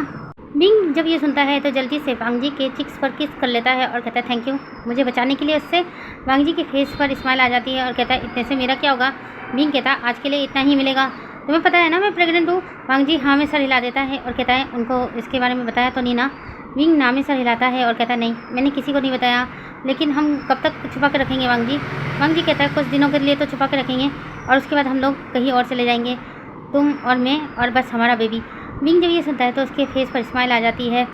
विंग जब ये सुनता है तो जल्दी से वांग जी के चिक्स पर किस कर लेता है और कहता है थैंक यू मुझे बचाने के लिए। उससे वांग जी के फेस पर स्माइल आ जाती है और कहता है इतने से मेरा क्या होगा। विंग कहता है आज के लिए इतना ही मिलेगा, तुम्हें पता है ना मैं प्रेग्नेंट हूँ। वांग जी हाँ में सर हिला देता है और कहता है उनको इसके बारे में बताया तो नहीं ना। विंग ना में सर हिलाता है और कहता है नहीं मैंने किसी को नहीं बताया, लेकिन हम कब तक छुपा के रखेंगे वांग जी। वांग जी कहता है कुछ दिनों के लिए तो छुपा के रखेंगे और उसके बाद हम लोग कहीं और चले जाएंगे, तुम और मैं और बस हमारा बेबी। विंग जब ये सुनता है तो उसके फेस पर स्माइल आ जाती है।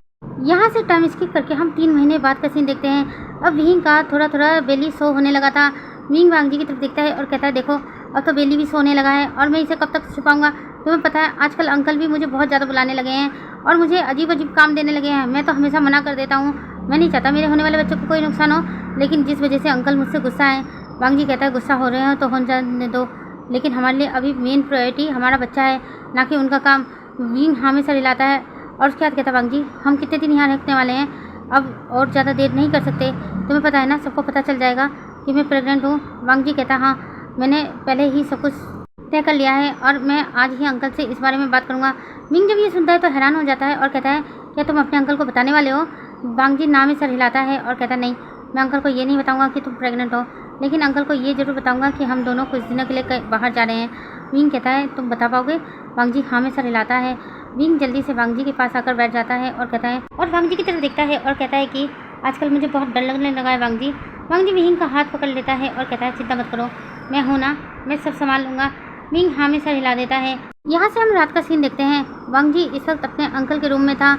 यहाँ से टाइम स्किप करके हम 3 महीने बाद का सीन देखते हैं। अब विंग का थोड़ा थोड़ा बेली शो होने लगा था। विंग वांग जी की तरफ देखता है और कहता है देखो अब तो बेली भी सोने लगा है और मैं इसे कब तक छुपाऊंगा। तुम्हें पता है आजकल अंकल भी मुझे बहुत ज़्यादा बुलाने लगे हैं और मुझे अजीब अजीब काम देने लगे हैं। मैं तो हमेशा मना कर देता हूँ, मैं नहीं चाहता मेरे होने वाले बच्चों को कोई नुकसान हो, लेकिन जिस वजह से अंकल मुझसे गुस्सा है। वांग जी कहता है गुस्सा हो रहे हो तो हो जाने दो, लेकिन हमारे लिए अभी मेन प्रायोरिटी हमारा बच्चा है, ना कि उनका काम। विंग हाँ में सर हिलाता है और उसके बाद कहता है वांग जी हम कितने दिन यहाँ रखने वाले हैं, अब और ज़्यादा देर नहीं कर सकते। तुम्हें पता है ना सबको पता चल जाएगा कि मैं प्रेग्नेंट हूँ। वांग जी कहता हाँ मैंने पहले ही सब कुछ तय कर लिया है और मैं आज ही अंकल से इस बारे में बात करूँगा। विंग जब ये सुनता है तो हैरान हो जाता है और कहता है क्या तुम अपने अंकल को बताने वाले हो। वांग जी ना में सर हिलाता है और कहता है नहीं मैं अंकल को ये नहीं बताऊँगा कि तुम प्रेग्नेंट हो, लेकिन अंकल को ये ज़रूर बताऊँगा कि हम दोनों कुछ दिनों के लिए बाहर जा रहे हैं। विंग कहता है तुम बता पाओगे। वांग जी हाँ में सर हिलाता है। विंग जल्दी से वांग जी के पास आकर बैठ जाता है और कहता है और वांग जी की तरफ देखता है और कहता है कि आजकल मुझे बहुत डर लगने लगा है वांग जी। वांग जी विंग का हाथ पकड़ लेता है और कहता है चिंता मत करो मैं हूँ ना, मैं सब संभाल लूँगा। विंग हाँ में सर हिला देता है। यहाँ से हम रात का सीन देखते हैं। वांग जी इस वक्त अपने अंकल के रूम में था।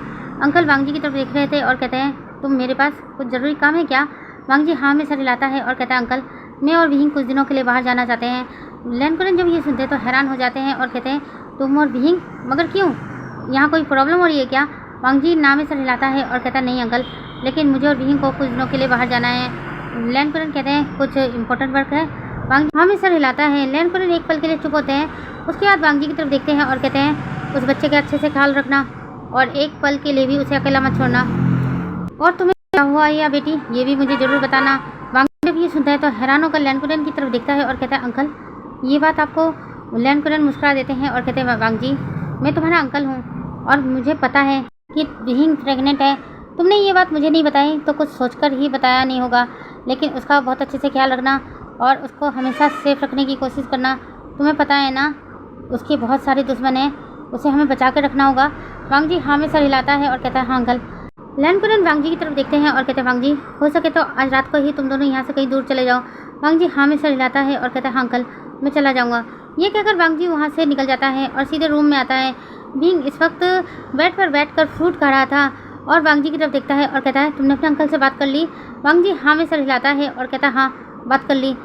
अंकल वांग जी की तरफ देख रहे थे और कहते हैं तुम मेरे पास कुछ ज़रूरी काम है क्या। वांग जी हाँ में सर हिलाता है और कहता है अंकल मैं और विंग कुछ दिनों के लिए बाहर जाना चाहते हैं। लैंकुरन जब ये सुनते हैं तो हैरान हो जाते हैं और कहते हैं तुम और विंग, मगर क्यों, यहाँ कोई प्रॉब्लम हो रही है क्या। वांग जी ना में सर हिलाता है और कहता है नहीं अंकल, लेकिन मुझे और विंग को कुछ दिनों के लिए बाहर जाना है। लैंकुरन कहते हैं कुछ इंपॉर्टेंट वर्क है। वांग जी हाँ में सर हिलाता है। लैंकुरन एक पल के लिए चुप होते हैं। उसके बाद वांग जी की तरफ देखते हैं और कहते हैं उस बच्चे का अच्छे से ख्याल रखना और एक पल के लिए भी उसे अकेला मत छोड़ना, और तुम्हें क्या हुआ या बेटी ये भी मुझे ज़रूर बताना। वांग जब ये सुनता है तो हैरान होकर लैंकुरन की तरफ देखता है और कहता है अंकल ये बात आपको। लैंकुरन मुस्कुरा देते हैं और कहते हैं वांग जी मैं तुम्हारा अंकल हूँ और मुझे पता है कि विंग प्रेग्नेंट है। तुमने ये बात मुझे नहीं बताई तो कुछ सोचकर ही बताया नहीं होगा, लेकिन उसका बहुत अच्छे से ख्याल रखना और उसको हमेशा सेफ रखने की कोशिश करना। तुम्हें पता है ना उसके बहुत सारे दुश्मन हैं, उसे हमें बचा कर रखना होगा। वांग जी हाँ में सर हिलाता है और कहता है हाँ अंकल। लैंकुरन वांग जी की तरफ देखते हैं और कहते हैं वांग जी हो सके तो आज रात को ही तुम दोनों यहाँ से कहीं दूर चले जाओ। वांग जी हाँ में सर हिलाता है और कहता है हाँ अंकल मैं चला जाऊँगा। ये कहकर वांग जी वहाँ से निकल जाता है और सीधे रूम में आता है। विंग इस वक्त बेड पर बैठकर फ्रूट खा रहा था और वांग जी की तरफ देखता है और कहता है तुमने अपने अंकल से बात कर ली। वांग जी हाँ में सर हिलाता है और कहता है हाँ बात कर ली।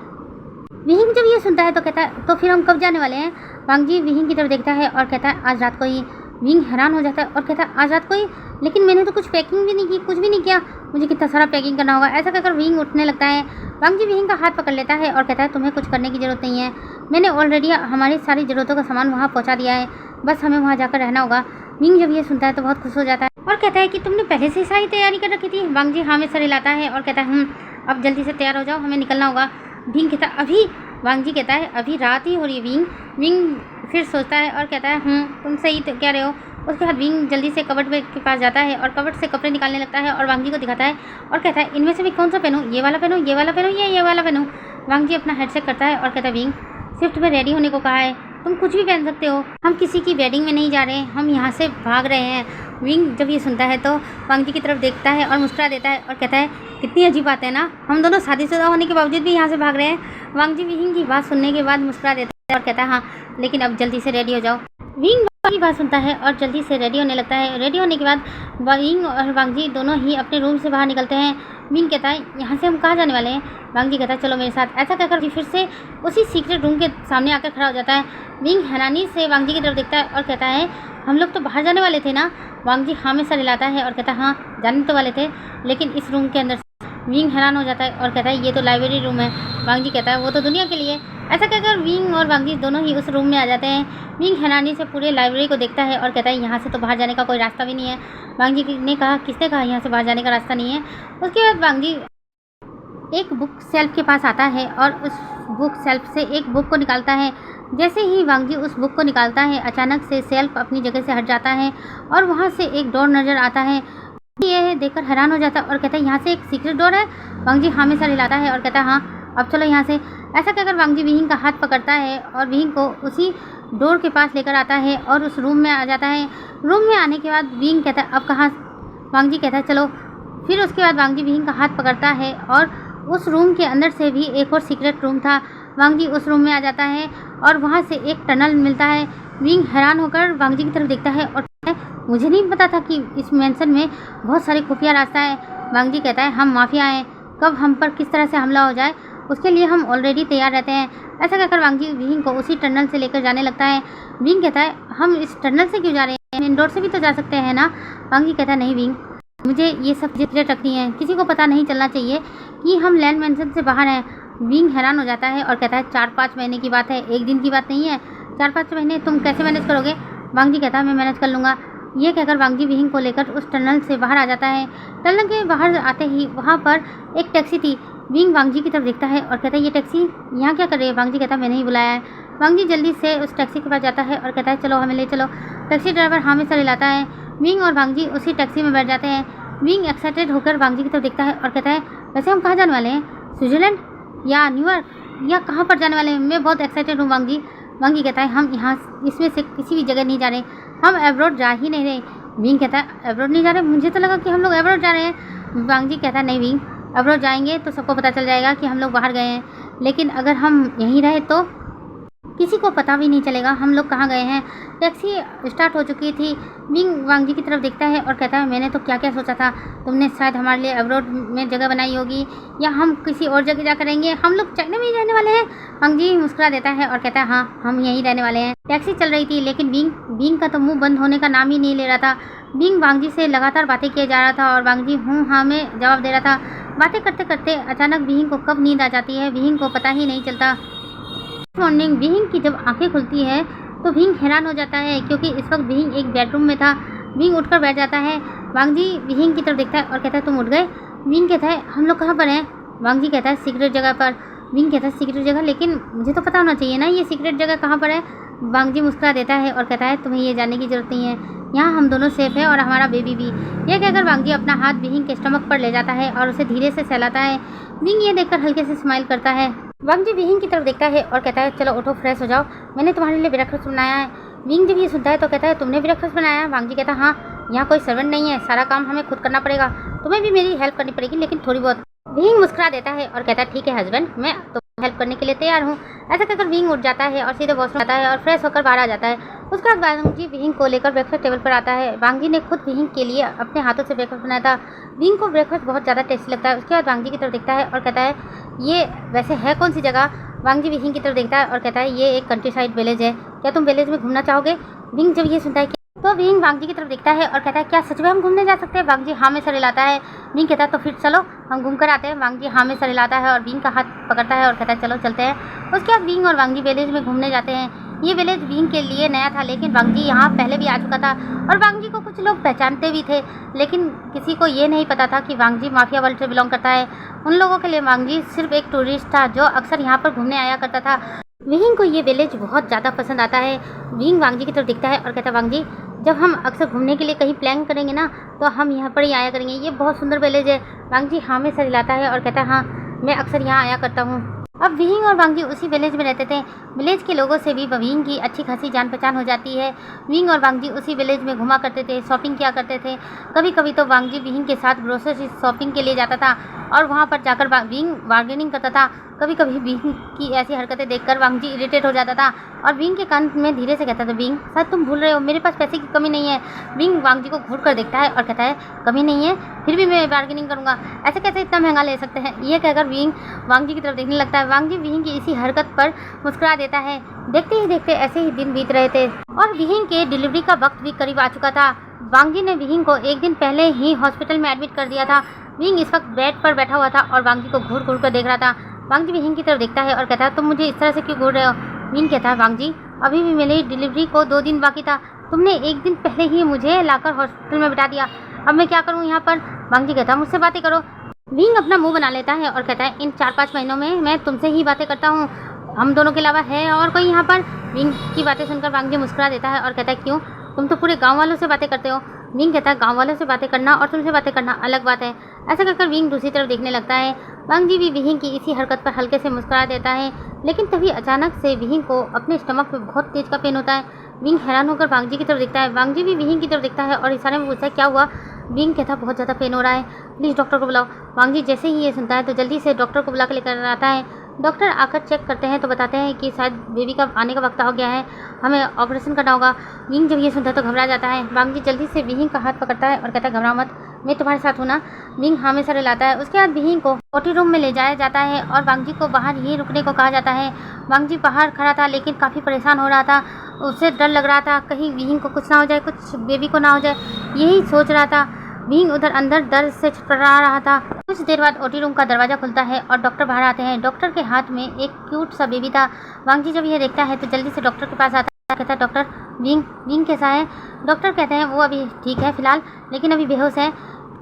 विंग जब ये सुनता है तो कहता है तो फिर हम कब जाने वाले हैं। वांग जी विंग की तरफ देखता है और कहता है आज रात को ही। विंग हैरान हो जाता है और कहता है आज रात को ही, लेकिन मैंने तो कुछ पैकिंग भी नहीं की, कुछ भी नहीं किया, मुझे कितना सारा पैकिंग करना होगा। ऐसा कहकर विंग उठने लगता है। वांग जी विंग का हाथ पकड़ लेता है और कहता है तुम्हें कुछ करने की ज़रूरत नहीं है, मैंने ऑलरेडी हमारी सारी ज़रूरतों का सामान वहाँ पहुँचा दिया है, बस हमें वहाँ जाकर रहना होगा। विंग जब ये सुनता है तो बहुत खुश हो जाता है और कहता है कि तुमने पहले से सारी तैयारी कर रखी थी। वांग जी हाँ में सर हिलाता है और कहता है अब जल्दी से तैयार हो जाओ, हमें निकलना होगा। विंग कहता है अभी। वांग जी कहता है अभी रात ही हो रही है विंग। विंग फिर सोचता है और कहता है तुम सही तो कह रहे हो, उसके बाद विंग जल्दी से कबर्ड के पास जाता है और कबर्ड से कपड़े निकालने लगता है और वांग जी को दिखाता है और कहता है इनमें से भी कौन सा पहनूँ, ये वाला पहनूँ, ये वाला पहनूँ, ये वाला पहनूँ। वांग जी अपना हेड चेक करता है और कहता है विंग शिफ्ट में रेडी होने को कहा है, तुम कुछ भी पहन सकते हो, हम किसी की वेडिंग में नहीं जा रहे हैं, हम यहाँ से भाग रहे हैं। विंग जब ये सुनता है तो वांग जी की तरफ देखता है और मुस्कुरा देता है और कहता है कितनी अजीब बात है ना, हम दोनों शादीशुदा होने के बावजूद भी यहाँ से भाग रहे हैं। वांग जी विंग की बात सुनने के बाद मुस्कुरा देता है और कहता है हाँ लेकिन अब जल्दी से रेडी हो जाओ। विंग की बात सुनता है और जल्दी से रेडी होने लगता है। रेडी होने के बाद विंग और वांग जी दोनों ही अपने रूम से बाहर निकलते हैं। विंग कहता है यहाँ से हम कहाँ जाने वाले हैं। वांग जी कहता है चलो मेरे साथ। ऐसा कहकर फिर से उसी सीक्रेट रूम के सामने आकर खड़ा हो जाता है। विंग हैरानी से वांग जी की तरफ देखता है और कहता है हम लोग तो बाहर जाने वाले थे ना। वांग जी हाँ में सर हिलाता है और कहता है हाँ जाने तो वाले थे, लेकिन इस रूम के अंदर। विंग हैरान हो जाता है और कहता है ये तो लाइब्रेरी रूम है। वांग जी कहता है वो तो दुनिया के लिए। ऐसा कहकर विंग और वांग जी दोनों ही उस रूम में आ जाते हैं। विंग हैरानी से पूरे लाइब्रेरी को देखता है और कहता है यहाँ से तो बाहर जाने का कोई रास्ता भी नहीं है। वांग जी ने कहा किसने कहा यहाँ से बाहर जाने का रास्ता नहीं है। उसके बाद वांग जी एक बुक सेल्फ के पास आता है और उस बुक सेल्फ से एक बुक को निकालता है। जैसे ही वांग जी उस बुक को निकालता है अचानक से सेल्फ अपनी जगह से हट जाता है और वहाँ से एक डोर नज़र आता है। ये देखकर हैरान हो जाता है और कहता है यहाँ से एक सीक्रेट डोर है। वांग जी हाँ में सर हिलाता है और कहता है हाँ अब चलो यहाँ से। ऐसा कहकर वांग जी विहिंग का हाथ पकड़ता है और विहिंग को उसी डोर के पास लेकर आता है और उस रूम में आ जाता है। रूम में आने के बाद विहिंग कहता है अब कहाँ। वांग जी कहता है चलो। फिर उसके बाद वांग जी विहिंग का हाथ पकड़ता है और उस रूम के अंदर से भी एक और सीक्रेट रूम था। वांग जी उस रूम में आ जाता है और वहाँ से एक टनल मिलता है। विंग हैरान होकर वांग जी की तरफ देखता है और मुझे नहीं पता था कि इस मेंशन में बहुत सारे खुफिया रास्ता है। वांग जी कहता है हम माफिया हैं, कब हम पर किस तरह से हमला हो जाए उसके लिए हम ऑलरेडी तैयार रहते हैं। ऐसा कहकर वांग जी विंग को उसी टनल से लेकर जाने लगता है। विंग कहता है हम इस टनल से क्यों जा रहे हैं, मेन डोर से भी तो जा सकते हैं ना। वांग जी कहता है नहीं विंग, मुझे ये सब सीक्रेट रखनी है, किसी को पता नहीं चलना चाहिए कि हम लैंड मेंशन से बाहर हैं। विंग हैरान हो जाता है और कहता है 4-5 महीने की बात है, एक दिन की बात नहीं है। 4-5 महीने तुम कैसे मैनेज करोगे। वांग जी कहता है मैं मैनेज कर लूँगा। ये कहकर वांग जी विहिंग को लेकर उस टनल से बाहर आ जाता है। टनल के बाहर आते ही वहाँ पर एक टैक्सी थी। विंग वांग जी की तरफ देखता है और कहता है ये टैक्सी यहाँ क्या कर रही है। वांग जी कहता है मैंने ही बुलाया है। वांग जी जल्दी से उस टैक्सी के पास जाता है और कहता है चलो हमें ले चलो। टैक्सी ड्राइवर हाँ में सर हिलाता है। विंग और वांग जी उसी टैक्सी में बैठ जाते हैं। विंग एक्साइटेड होकर वांग जी की तरफ देखता है और कहता है वैसे हम कहाँ जाने वाले हैं, स्विट्जरलैंड या न्यूयॉर्क या कहाँ पर जाने वाले हैं। मैं बहुत एक्साइटेड हूँ वांग जी। वांग जी कहता है हम यहाँ इसमें से किसी भी जगह नहीं जा रहे, हम एब्रॉड जा ही नहीं रहे। विंग कहता है एब्रॉड नहीं जा रहे, मुझे तो लगा कि हम लोग एब्रॉड जा रहे हैं। वांग जी कहता है नहीं विंग, एब्रॉड जाएंगे तो सबको पता चल जाएगा कि हम लोग बाहर गए हैं, लेकिन अगर हम यहीं रहे तो किसी को पता भी नहीं चलेगा हम लोग कहाँ गए हैं। टैक्सी स्टार्ट हो चुकी थी। विंग वांग जी की तरफ देखता है और कहता है मैंने तो क्या क्या सोचा था, तुमने शायद हमारे लिए एब्रॉड में जगह बनाई होगी या हम किसी और जगह जा करेंगे, हम लोग चाइना में ही रहने वाले हैं। वांग जी मुस्कुरा देता है और कहता है हाँ हम यहीं रहने वाले हैं। टैक्सी चल रही थी लेकिन विंग का तो मुँह बंद होने का नाम ही नहीं ले रहा था। विंग वांग जी से लगातार बातें किए जा रहा था और वांग जी हूँ हाँ में जवाब दे रहा था। बातें करते करते अचानक विंग को कब नींद आ जाती है विंग को पता ही नहीं चलता। मॉर्निंग विंग की जब आंखें खुलती है तो विंग हैरान हो जाता है क्योंकि इस वक्त विंग एक बेडरूम में था। विंग उठकर बैठ जाता है। वांग जी विंग की तरफ देखता है और कहता है तुम उठ गए। विंग कहता है हम लोग कहाँ पर हैं। वांग जी कहता है सीक्रेट जगह पर। विंग कहता है सीक्रेट जगह, लेकिन मुझे तो पता होना चाहिए ना ये सीक्रेट जगह कहाँ पर है। वांग जी मुस्कुरा देता है और कहता है तुम्हें ये जानने की जरूरत नहीं है, यहाँ हम दोनों सेफ है और हमारा बेबी भी। यह कहकर वांग जी अपना हाथ विंग के स्टमक पर ले जाता है और उसे धीरे से सहलाता है। विंग ये देखकर हल्के से स्माइल करता है। वांग जी विंग की तरफ देखता है और कहता है चलो उठो फ्रेश हो जाओ, मैंने तुम्हारे लिए ब्रेकफास्ट बनाया है। विंग जब ये सुनता है तो कहता है तुमने ब्रेकफास्ट बनाया है। वांग जी कहता है हाँ, यहाँ कोई सर्वेंट नहीं है, सारा काम हमें खुद करना पड़ेगा, तुम्हें भी मेरी हेल्प करनी पड़ेगी लेकिन थोड़ी बहुत। विंग मुस्कुरा देता है और कहता है ठीक है हस्बैंड, मैं तो हेल्प करने के लिए तैयार हूँ। ऐसा कहकर विंग उठ जाता है और सीधे वॉशरूम जाता है और फ्रेश होकर बाहर आ जाता है। उसके बाद वांग जी विंग को लेकर ब्रेकफास्ट टेबल पर आता है। वांग जी ने खुद विंग के लिए अपने हाथों से ब्रेकफास्ट बनाया था। विंग को ब्रेकफास्ट बहुत ज़्यादा टेस्टी लगता है। उसके बाद वांग जी की तरफ देखता है और कहता है ये वैसे है कौन सी जगह। वांग जी विंग की तरफ देखता है और कहता है ये एक कंट्री साइड विलेज है, क्या तुम विलेज में घूमना चाहोगे। विंग जब ये सुनता है तो विंग वांग जी की तरफ देखता है और कहता है क्या सच में हम घूमने जा सकते हैं। वांग जी हाँ में सर हिलाता है। विंग कहता है तो फिर चलो हम घूम कर आते हैं। वांग जी हाँ में सर हिलाता है और विंग का हाथ पकड़ता है और कहता है चलो चलते हैं। उसके बाद विंग और वांग जी विलेज में घूमने जाते हैं। ये विलेज विंग के लिए नया था लेकिन वांग जी यहाँ पहले भी आ चुका था और वांग जी को कुछ लोग पहचानते भी थे, लेकिन किसी को ये नहीं पता था कि वांग जी माफिया वर्ल्ड से बिलोंग करता है। उन लोगों के लिए वांग जी सिर्फ एक टूरिस्ट था जो अक्सर यहाँ पर घूमने आया करता था। विंग को ये विलेज बहुत ज़्यादा पसंद आता है। विंग वांग जी की तरफ दिखता है और कहता है वांग जी जब हम अक्सर घूमने के लिए कहीं प्लान करेंगे ना, तो हम यहाँ पर ही आया करेंगे। ये बहुत सुंदर विलेज है। वांग जी हाँ में सर हिलाता है और कहता है हाँ, मैं अक्सर यहाँ आया करता हूँ। अब विहिंग और वांग जी उसी विलेज में रहते थे। विलेज के लोगों से भी विहिंग की अच्छी खासी जान पहचान हो जाती है। विहिंग और वांग जी उसी विलेज में घुमा करते थे, शॉपिंग किया करते थे। कभी कभी तो वांग जी विहिंग के साथ ग्रोसरी शॉपिंग के लिए जाता था और वहाँ पर जाकर विहिंग बार्गेनिंग करता था। कभी कभी विहिंग की ऐसी हरकतें देखकर वांग जी इरिटेट हो जाता था और विहिंग के कान में धीरे से कहता था, विहिंग शायद तुम भूल रहे हो, मेरे पास पैसे की कमी नहीं है। विहिंग वांग जी को घूर कर देखता है और कहता है, कमी नहीं है, फिर भी मैं बार्गेनिंग करूँगा, ऐसे कैसे इतना महंगा ले सकते हैं। ये कहकर विहिंग वांग जी की तरफ देखने लगता है। वांग जी विहिंग की इसी हरकत पर मुस्कुरा देता है। देखते ही देखते ऐसे ही दिन बीत रहे थे और विहिंग के डिलीवरी का वक्त भी करीब आ चुका था। वांग जी ने विहिंग को एक दिन पहले ही हॉस्पिटल में एडमिट कर दिया था। विहिंग इस वक्त बेड पर बैठा हुआ था और वांग जी को घूर घूर कर देख रहा था। वांग जी विहिंग की तरफ देखता है और कहता है, तुम मुझे इस तरह से क्यों घूर रहे हो। विहिंग कहता है, वांग जी अभी भी मेरी डिलीवरी को 2 दिन बाकी था, तुमने एक दिन पहले ही मुझे लाकर हॉस्पिटल में बिठा दिया, अब मैं क्या करूँ यहाँ पर। वांग जी कहता है, मुझसे बातें करो। विहिंग अपना मुंह बना लेता है और कहता है, इन 4-5 महीनों में मैं तुमसे ही बातें करता हूँ, हम दोनों के अलावा है और कोई यहाँ पर। विहिंग की बातें सुनकर वांग जी मुस्कुरा देता है और कहता है, क्यों, तुम तो पूरे गाँव वालों से बातें करते हो। विहिंग कहता है, गाँव वालों से बातें करना और तुमसे बातें करना अलग बात है। ऐसा कहकर विहिंग दूसरी तरफ देखने लगता है। वांग जी भी विहिंग की इसी हरकत पर हल्के से मुस्कुरा देता है, लेकिन तभी अचानक से विहिंग को अपने स्टमक में बहुत तेज का पेन होता है। विहिंग हैरान होकर वांग जी की तरफ देखता है। वांग जी भी विहिंग की तरफ देखता है और इशारे में पूछता है, क्या हुआ। विहिंग कहता है, बहुत ज़्यादा पेन हो रहा है, प्लीज़ डॉक्टर को बुलाओ। वांग जी जैसे ही ये सुनता है तो जल्दी से डॉक्टर को बुला कर लेकर आता है। डॉक्टर आकर चेक करते हैं तो बताते हैं कि शायद बेबी का आने का वक्त हो गया है, हमें ऑपरेशन करना होगा। विहिंग जब ये सुनता है तो घबरा जाता है। वांग जी जल्दी से विहिंग का हाथ पकड़ता है और कहता है, घबरा मत, मैं तुम्हारे साथ हूँ ना। विहिंग हाँ में सर हिलाता है। उसके बाद विहिंग को ओटी रूम में ले जाया जाता है और वांग जी को बाहर ही रुकने को कहा जाता है। वांग जी बाहर खड़ा था लेकिन काफ़ी परेशान हो रहा था, उसे डर लग रहा था कहीं विहिंग को कुछ ना हो जाए, कुछ बेबी को ना हो जाए, यही सोच रहा था। विहिंग उधर अंदर दर्द से छटपटा रहा था। कुछ देर बाद ओटी रूम का दरवाज़ा खुलता है और डॉक्टर बाहर आते हैं। डॉक्टर के हाथ में एक क्यूट सा बेबी था। वांग जी जब यह देखता है तो जल्दी से डॉक्टर के पास आता है, कहता है, डॉक्टर विहिंग कैसा है। डॉक्टर कहते हैं, वो अभी ठीक है फिलहाल, लेकिन अभी बेहोश है,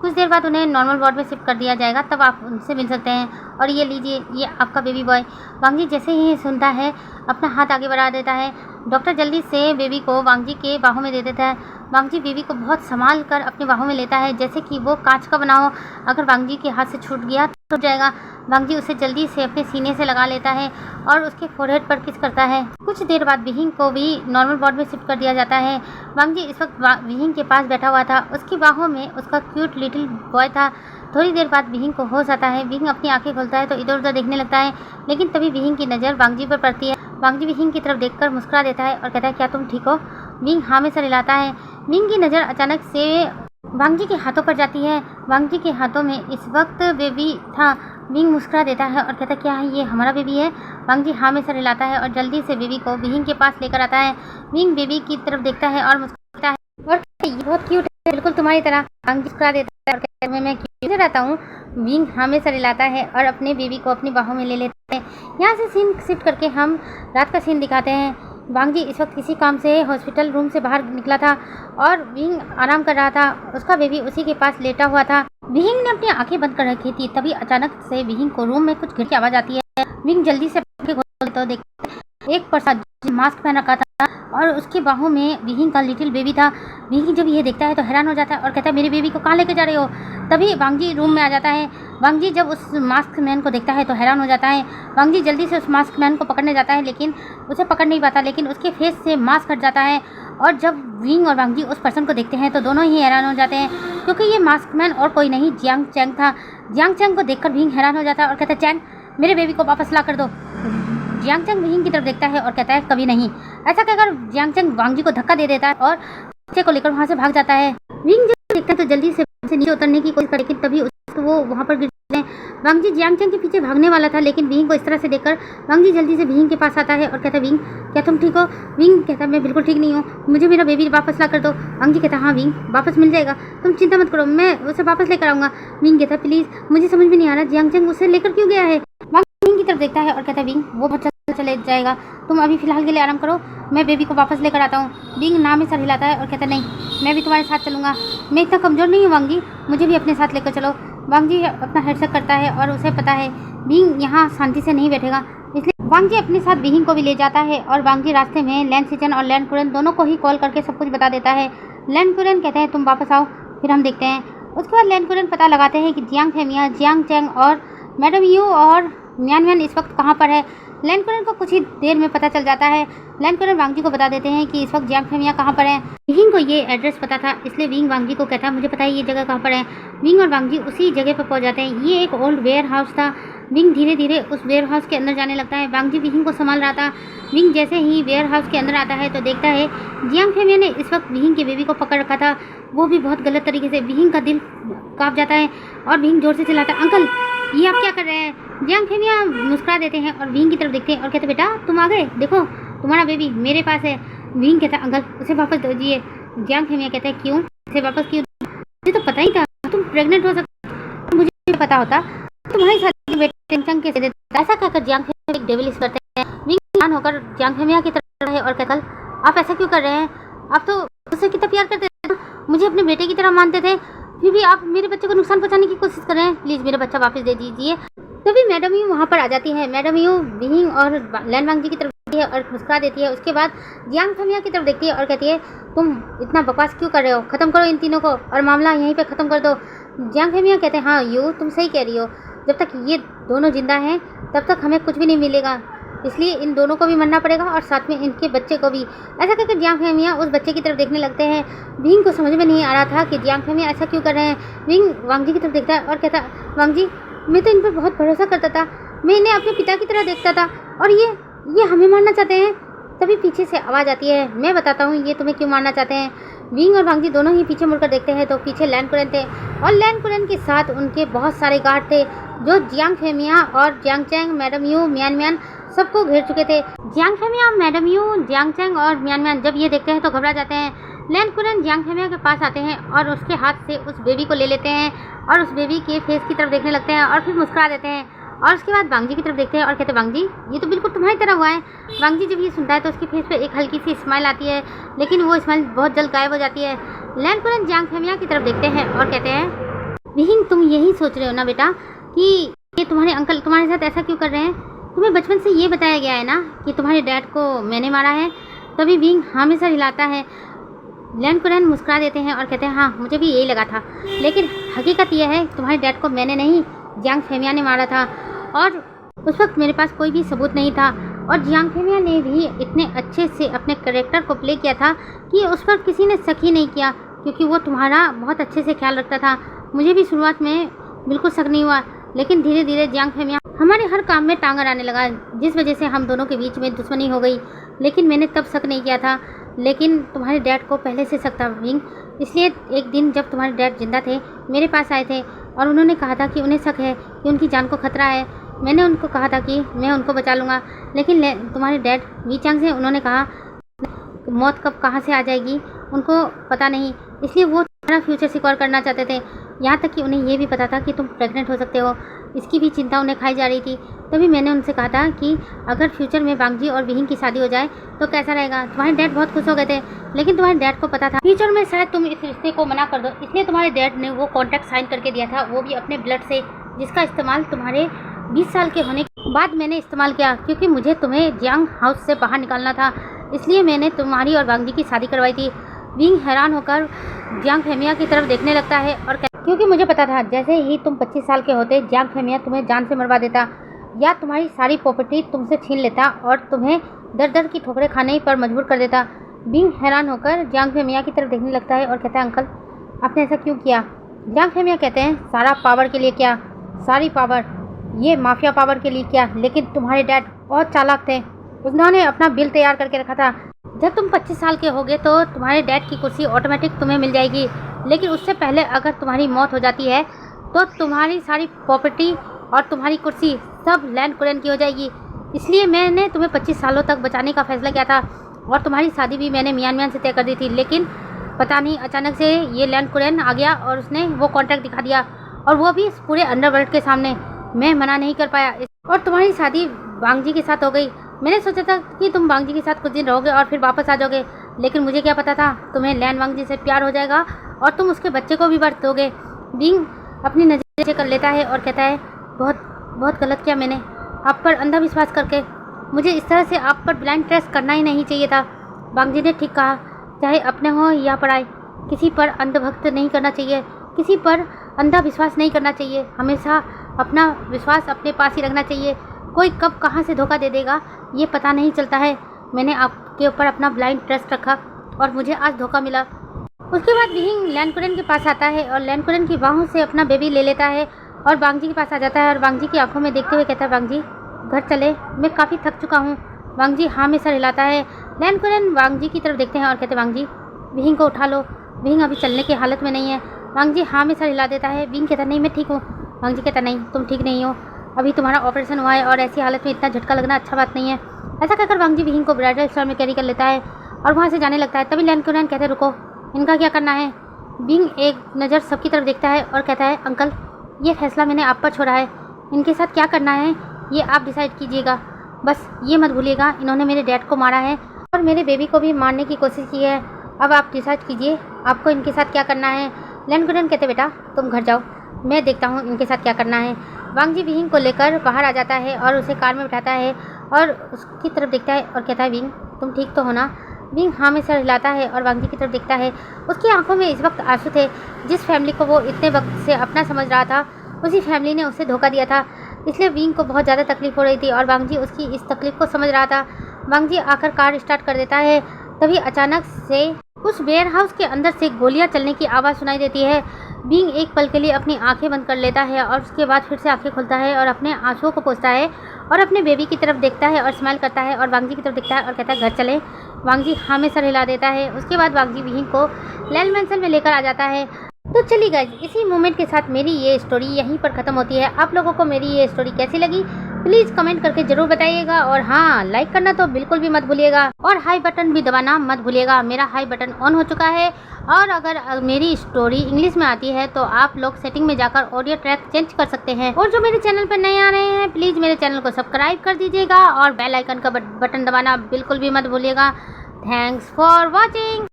कुछ देर बाद उन्हें नॉर्मल वार्ड में शिफ्ट कर दिया जाएगा, तब आप उनसे मिल सकते हैं, और ये लीजिए, ये आपका बेबी बॉय। वांग जी जैसे ही सुनता है अपना हाथ आगे बढ़ा देता है। डॉक्टर जल्दी से बेबी को वांग जी के बाहों में दे देता है। वांग जी बेबी को बहुत संभाल कर अपने बाहों में लेता है, जैसे कि वो कांच का बना हो, अगर वांग जी के हाथ से छूट गया तो टूट जाएगा। वांग जी उसे जल्दी से अपने सीने से लगा लेता है और उसके फोरहेड पर किस करता है। कुछ देर बाद विहिंग को भी नॉर्मल वार्ड में शिफ्ट कर दिया जाता है। वांग जी इस वक्त विहिंग के पास बैठा हुआ था, उसकी बाहों में उसका क्यूट लिटिल बॉय था। थोड़ी देर बाद विहिंग को होश आता है। विहिंग अपनी आंखें खोलता है तो इधर उधर देखने लगता है, लेकिन तभी विहिंग की नज़र वांग जी पर पड़ती है। वांग जी विहिंग की तरफ देखकर मुस्कुरा देता है और कहता है, क्या तुम ठीक हो। विहिंग हाँ में सर हिलाता है। विहिंग की नज़र अचानक से वांग जी के हाथों पर जाती है। वांग जी के हाथों में इस वक्त बेबी था। विहिंग मुस्कुरा देता है और कहता है, क्या है ये हमारा बेबी है। वांग जी हाँ में सर हिलाता है और जल्दी से बेबी को विहिंग के पास लेकर आता है। विहिंग बेबी की तरफ देखता है और मुस्कुराता है और कहता है, ये बहुत क्यूट है, बिल्कुल तुम्हारी तरह। वांग जी मुस्कुरा देता है और कहता है, मैं क्यूट रहता हूँ। विहिंग हाँ में सर हिलाता है और अपने बेबी को अपनी बाहों में ले लेते हैं। यहाँ से सीन शिफ्ट करके हम रात का सीन दिखाते हैं। वांग जी इस वक्त किसी काम से हॉस्पिटल रूम से बाहर निकला था और विहिंग आराम कर रहा था, उसका बेबी उसी के पास लेटा हुआ था। विहिंग ने अपनी आंखें बंद कर रखी थी, तभी अचानक से विहिंग को रूम में कुछ गिर की आवाज़ आती है। विहिंग जल्दी से आंखें खोलता तो देखते एक पर्सन मास्क पहन रखा था और उसके बाहों में विहिंग का लिटिल बेबी था। विहिंग जब ये देखता है तो हैरान हो जाता है और कहता है, मेरे बेबी को कहाँ लेके जा रहे हो। तभी वांग जी रूम में आ जाता है। वांग जी जब उस मास्क मैन को देखता है तो हैरान हो जाता है। वांग जी जल्दी से उस मास्क मैन को पकड़ने जाता है, लेकिन उसे पकड़ नहीं पाता, लेकिन उसके फेस से मास्क हट जाता है। और जब विहिंग और वांग जी उस पर्सन को देखते हैं तो दोनों ही हैरान हो जाते हैं, क्योंकि ये मास्क मैन और कोई नहीं जियांग चैंग था। जियांग चैंग को देखकर विहिंग हैरान हो जाता है और कहता है, चैंग मेरे बेबी को वापस ला कर दो। जियांग चैंग विहिंग की तरफ देखता है और कहता है, कभी नहीं। ऐसा कहकर जियांग चैंग वांग जी को धक्का दे देता है और बच्चे को लेकर वहाँ से भाग जाता है। विहिंग जब देखता है तो जल्दी से नीचे उतरने की कोशिश करे, लेकिन तभी वो वहाँ पर गिर जाते हैं। वांग जी जियांग चैंग के पीछे भागने वाला था, लेकिन विहिंग को इस तरह से देखकर वांग जी जल्दी से विहिंग के पास आता है और कहता है, विहिंग क्या तुम ठीक हो। विहिंग कहता है, मैं बिल्कुल ठीक नहीं हूँ, मुझे मेरा बेबी वापस ला कर दो। वांग जी कहता है, हाँ विहिंग वापस मिल जाएगा, तुम चिंता मत करो, मैं उसे वापस लेकर आऊँगा। विहिंग कहता है, प्लीज़ मुझे समझ में नहीं आ रहा जियांग चैंग उसे लेकर क्यों गया है। वांग विहिंग की तरफ देखता है और कहता है, विहिंग वो बहुत चले जाएगा, तुम अभी फिलहाल के लिए आराम करो, मैं बेबी को वापस लेकर आता हूँ। विहिंग नाम में सर हिलाता है और कहता है, नहीं मैं भी तुम्हारे साथ चलूँगा, मैं इतना कमज़ोर नहीं हूँ वांग जी, मुझे भी अपने साथ लेकर चलो। वांग जी अपना हेडसेट करता है और उसे पता है विहिंग यहाँ शांति से नहीं बैठेगा, इसलिए वांग जी अपने साथ विहिंग को भी ले जाता है। और वांग जी रास्ते में लैन सिचन और लैन कुरन दोनों को ही कॉल करके सब कुछ बता देता है। लैन कुरन कहते हैं तुम वापस आओ, फिर हम देखते हैं। उसके बाद लैन कुरन पता लगाते हैं कि जियांग फेमिया, जियांग चैंग और मैडम यू और म्यान म्यान इस वक्त कहाँ पर है। लैन कुरन को कुछ ही देर में पता चल जाता है। लैन कुरन वांग जी को बता देते हैं कि इस वक्त जियांग फेमिया कहाँ पर है। विंग को ये एड्रेस पता था, इसलिए विंग वांग जी को कहता है मुझे पता है ये जगह कहाँ पर है। विंग और वांग जी उसी जगह पर पहुँच जाते हैं। ये एक ओल्ड वेयर हाउस था। विंग धीरे धीरे उस वेयर हाउस के अंदर जाने लगता है। वांग जी विंग को संभाल रहा था। विंग जैसे ही वेयर हाउस के अंदर आता है तो देखता है जियांग फेमिया ने इस वक्त विंग के बेबी को पकड़ रखा था, वो भी बहुत गलत तरीके से। विंग का दिल काँप जाता है और विंग जोर से चिल्लाता है अंकल ये आप क्या कर रहे हैं। जियांग फेमिया मुस्कुरा देते हैं और विंग की तरफ देखते हैं और कहते बेटा तुम आ गए, देखो तुम्हारा बेबी मेरे पास है। विंग कहता है अंकल उसे वापस दीजिए। जियांग फेमिया कहते हैं क्यों, उसे वापस क्यों, मुझे तो पता ही था तुम प्रेग्नेंट हो सकते, मुझे पता होता तुम्हारी शादी बेटे चंग के से ऐसा कहकर जियांग फेमिया एक डेविलिश करते हैं। विंग हैरान होकर जियांग फेमिया की तरफ है और कहता आप ऐसा क्यों कर रहे हैं, आप तो उससे कितना प्यार करते थे, मुझे अपने बेटे की तरह मानते थे, फिर भी आप मेरे बच्चे को नुकसान पहुंचाने की कोशिश कर रहे हैं, प्लीज़ मेरा बच्चा वापस दे दीजिए। तभी मैडम यू वहाँ पर आ जाती है। मैडम यू विंग और लैन वांग जी की तरफ देखती है और मुस्कुरा देती है। उसके बाद जियांग फेमिया की तरफ देखती है और कहती है तुम इतना बकवास क्यों कर रहे हो, ख़त्म करो इन तीनों को और मामला यहीं पे ख़त्म कर दो। जियांग फेमिया कहते हैं हाँ यू तुम सही कह रही हो, जब तक ये दोनों जिंदा हैं तब तक हमें कुछ भी नहीं मिलेगा, इसलिए इन दोनों को भी मरना पड़ेगा और साथ में इनके बच्चे को भी। ऐसा कहकर जियांग फेमिया उस बच्चे की तरफ देखने लगते हैं। विंग को समझ में नहीं आ रहा था कि जियांग फेमिया ऐसा क्यों कर रहे हैं। विंग वांग जी की तरफ देखता है और कहता वांग जी मैं तो इन पर बहुत भरोसा करता था, मैं इन्हें अपने पिता की तरह देखता था और ये हमें मारना चाहते हैं। तभी पीछे से आवाज़ आती है, मैं बताता हूँ ये तुम्हें क्यों मारना चाहते हैं। विंग और वांग जी दोनों ही पीछे मुड़कर देखते हैं तो पीछे लैन कुरन थे और लैन कुरन के साथ उनके बहुत सारे गार्ड थे जो जियांग फेमिया और जियांग चैंग, मैडम यू, म्यान म्यान सबको घेर चुके थे। जियांग फेमिया, मैडम यू, जियांग चैंग और म्यान म्यान जब ये देखते हैं तो घबरा जाते हैं। लैन कुरन जियांग फेमिया के पास आते हैं और उसके हाथ से उस बेबी को ले लेते हैं और उस बेबी के फेस की तरफ देखने लगते हैं और फिर मुस्कुरा देते हैं और उसके बाद वांग जी की तरफ देखते हैं और कहते हैं वांग जी ये तो बिल्कुल तुम्हारी तरह हुआ है। वांग जी जब ये सुनता है तो उसके फेस पे एक हल्की सी स्माइल आती है, लेकिन वो स्माइल बहुत जल्द गायब हो जाती है। लैन कुरन जियांग फेमिया की तरफ देखते हैं और कहते हैं विंग तुम यही सोच रहे हो ना बेटा कि ये तुम्हारे अंकल तुम्हारे साथ ऐसा क्यों कर रहे हैं, तुम्हें बचपन से ये बताया गया है ना कि तुम्हारे डैड को मैंने मारा है। तभी विंग हमेशा हिलाता है। लैन कुरन मुस्कुरा देते हैं और कहते हैं हाँ मुझे भी यही लगा था, लेकिन हकीकत यह है तुम्हारे डैड को मैंने नहीं जियांग फेमिया ने मारा था और उस वक्त मेरे पास कोई भी सबूत नहीं था और जियांग फेमिया ने भी इतने अच्छे से अपने कैरेक्टर को प्ले किया था कि उस पर किसी ने शक ही नहीं किया क्योंकि वो तुम्हारा बहुत अच्छे से ख्याल रखता था। मुझे भी शुरुआत में बिल्कुल शक नहीं हुआ, लेकिन धीरे धीरे जियांग फेमिया हमारे हर काम में टांग अड़ाने लगा, जिस वजह से हम दोनों के बीच में दुश्मनी हो गई। लेकिन मैंने तब शक नहीं किया था, लेकिन तुम्हारे डैड को पहले से शक था विंग। इसलिए एक दिन जब तुम्हारे डैड जिंदा थे मेरे पास आए थे और उन्होंने कहा था कि उन्हें शक है कि उनकी जान को खतरा है। मैंने उनको कहा था कि मैं उनको बचा लूँगा, लेकिन तुम्हारे डैड वी चांग से उन्होंने कहा मौत कब कहाँ से आ जाएगी उनको पता नहीं, इसलिए वो तुम्हारा फ्यूचर सिक्योर करना चाहते थे। यहाँ तक कि उन्हें ये भी पता था कि तुम प्रेग्नेंट हो सकते हो, इसकी भी चिंता उन्हें खाई जा रही थी। तभी मैंने उनसे कहा था कि अगर फ्यूचर में वांग जी और विंग की शादी हो जाए तो कैसा रहेगा। तुम्हारे डैड बहुत खुश हो गए थे, लेकिन तुम्हारे डैड को पता था फ्यूचर में शायद तुम इस रिश्ते को मना कर दो, इसलिए तुम्हारे डैड ने वो कॉन्ट्रैक्ट साइन करके दिया था, वो भी अपने ब्लड से, जिसका इस्तेमाल तुम्हारे 20 साल के होने के बाद मैंने इस्तेमाल किया क्योंकि मुझे तुम्हें जियांग हाउस से बाहर निकालना था, इसलिए मैंने तुम्हारी और वांग जी की शादी करवाई थी। विंग हैरान होकर जियांग फेमिया की तरफ देखने लगता है और क्योंकि मुझे पता था जैसे ही तुम 25 साल के होते जियांग फेमिया तुम्हें जान से मरवा देता या तुम्हारी सारी प्रॉपर्टी तुमसे छीन लेता और तुम्हें दर दर की ठोकरें खाने पर मजबूर कर देता। विंग हैरान होकर जियांग फेमिया की तरफ देखने लगता है और कहता है अंकल आपने ऐसा क्यों किया। जियांग फेमिया कहते हैं सारा पावर के लिए क्या, सारी पावर ये माफिया पावर के लिए क्या, लेकिन तुम्हारे डैड बहुत चालाक थे, उन्होंने अपना बिल तैयार करके रखा था। जब तुम 25 साल के होगे तो तुम्हारे डैड की कुर्सी ऑटोमेटिक तुम्हें मिल जाएगी, लेकिन उससे पहले अगर तुम्हारी मौत हो जाती है तो तुम्हारी सारी प्रॉपर्टी और तुम्हारी कुर्सी सब लैन कुरन की हो जाएगी। इसलिए मैंने तुम्हें 25 सालों तक बचाने का फैसला किया था और तुम्हारी शादी भी मैंने म्यान म्यान से तय कर दी थी, लेकिन पता नहीं अचानक से ये लैन कुरन आ गया और उसने वो कॉन्ट्रैक्ट दिखा दिया और वो भी पूरे अंडरवर्ल्ड के सामने। मैं मना नहीं कर पाया और तुम्हारी शादी वांग जी के साथ हो गई। मैंने सोचा था कि तुम वांग जी के साथ कुछ दिन रहोगे और फिर वापस आ जाओगे, लेकिन मुझे क्या पता था तुम्हें लैन वांग जी से प्यार हो जाएगा और तुम उसके बच्चे को भी बरत दोगे। विंग अपनी नजर से कर लेता है और कहता है बहुत बहुत गलत किया मैंने आप पर अंधा विश्वास करके, मुझे इस तरह से आप पर ब्लाइंड ट्रस्ट करना ही नहीं चाहिए था। वांग जी ने ठीक कहा, चाहे अपने हो या पराए, किसी पर अंधभक्त नहीं करना चाहिए, किसी पर अंधा विश्वास नहीं करना चाहिए। हमेशा अपना विश्वास अपने पास ही रखना चाहिए। कोई कब कहाँ से धोखा दे देगा ये पता नहीं चलता है। मैंने आपके ऊपर अपना ब्लाइंड ट्रस्ट रखा और मुझे आज धोखा मिला। उसके बाद विहिंग लैनकुरन के पास आता है और लैनकुरन की बाहों से अपना बेबी ले लेता है और वांगजी के पास आ जाता है और वांगजी की आंखों में देखते हुए कहता है, वांगजी घर चले, मैं काफ़ी थक चुका हूँ। वांगजी हाँ में सर हिलाता है। लैनकुरन वांगजी की तरफ देखते हैं और कहते हैं, वांगजी विहिंग को उठा लो, विहिंग अभी चलने की हालत में नहीं है। वांगजी हाँ में सर हिला देता है। विहिंग कहता है, नहीं मैं ठीक हूँ। वांगजी कहता है, नहीं तुम ठीक नहीं हो, अभी तुम्हारा ऑपरेशन हुआ है और ऐसी हालत में इतना झटका लगना अच्छा बात नहीं है। ऐसा कहकर वांगजी विहिंग को ब्राइडल स्टोर में कैरी कर लेता है और वहाँ से जाने लगता है। तभी लैनकुरन कहते हैं, रुको, इनका क्या करना है। विहिंग एक नज़र सबकी तरफ देखता है और कहता है, अंकल ये फैसला मैंने आप पर छोड़ा है, इनके साथ क्या करना है ये आप डिसाइड कीजिएगा। बस ये मत भूलिएगा इन्होंने मेरे डैड को मारा है और मेरे बेबी को भी मारने की कोशिश की है। अब आप डिसाइड कीजिए आपको इनके साथ क्या करना है। लैनकुरन कहते, बेटा तुम घर जाओ, मैं देखता हूँ इनके साथ क्या करना है। वांगजी विहिंग को लेकर बाहर आ जाता है और उसे कार में बिठाता है और उसकी तरफ देखता है और कहता है, विहिंग तुम ठीक तो हो ना। विहिंग हाँ में सर हिलाता है और वांगजी की तरफ देखता है। उसकी आंखों में इस वक्त आंसू थे। जिस फैमिली को वो इतने वक्त से अपना समझ रहा था उसी फैमिली ने उसे धोखा दिया था, इसलिए विहिंग को बहुत ज़्यादा तकलीफ हो रही थी और वांगजी उसकी इस तकलीफ को समझ रहा था। वांगजी आकर कार स्टार्ट कर देता है। तभी अचानक से उस वेयर हाउस के अंदर से गोलियां चलने की आवाज़ सुनाई देती है। विहिंग एक पल के लिए अपनी आंखें बंद कर लेता है और उसके बाद फिर से आंखें खोलता है और अपने आंसुओं को पोंछता है और अपने बेबी की तरफ देखता है और स्माइल करता है और वांगजी की तरफ देखता है और कहता है, घर चले। वांगजी हाँ में सर हिला देता है। उसके बाद वांगजी विहिंग को लैल मैंसन में लेकर आ जाता है। तो चलिए गाइस, इसी मोमेंट के साथ मेरी ये स्टोरी यहीं पर ख़त्म होती है। आप लोगों को मेरी ये स्टोरी कैसी लगी प्लीज़ कमेंट करके ज़रूर बताइएगा और हाँ, लाइक करना तो बिल्कुल भी मत भूलिएगा और हाई बटन भी दबाना मत भूलिएगा। मेरा हाई बटन ऑन हो चुका है और अगर मेरी स्टोरी इंग्लिश में आती है तो आप लोग सेटिंग में जाकर ऑडियो ट्रैक चेंज कर सकते हैं। और जो मेरे चैनल पर नए आ रहे हैं प्लीज़ मेरे चैनल को सब्सक्राइब कर दीजिएगा और बेल आइकन का बटन दबाना बिल्कुल भी मत भूलिएगा। Thanks for watching.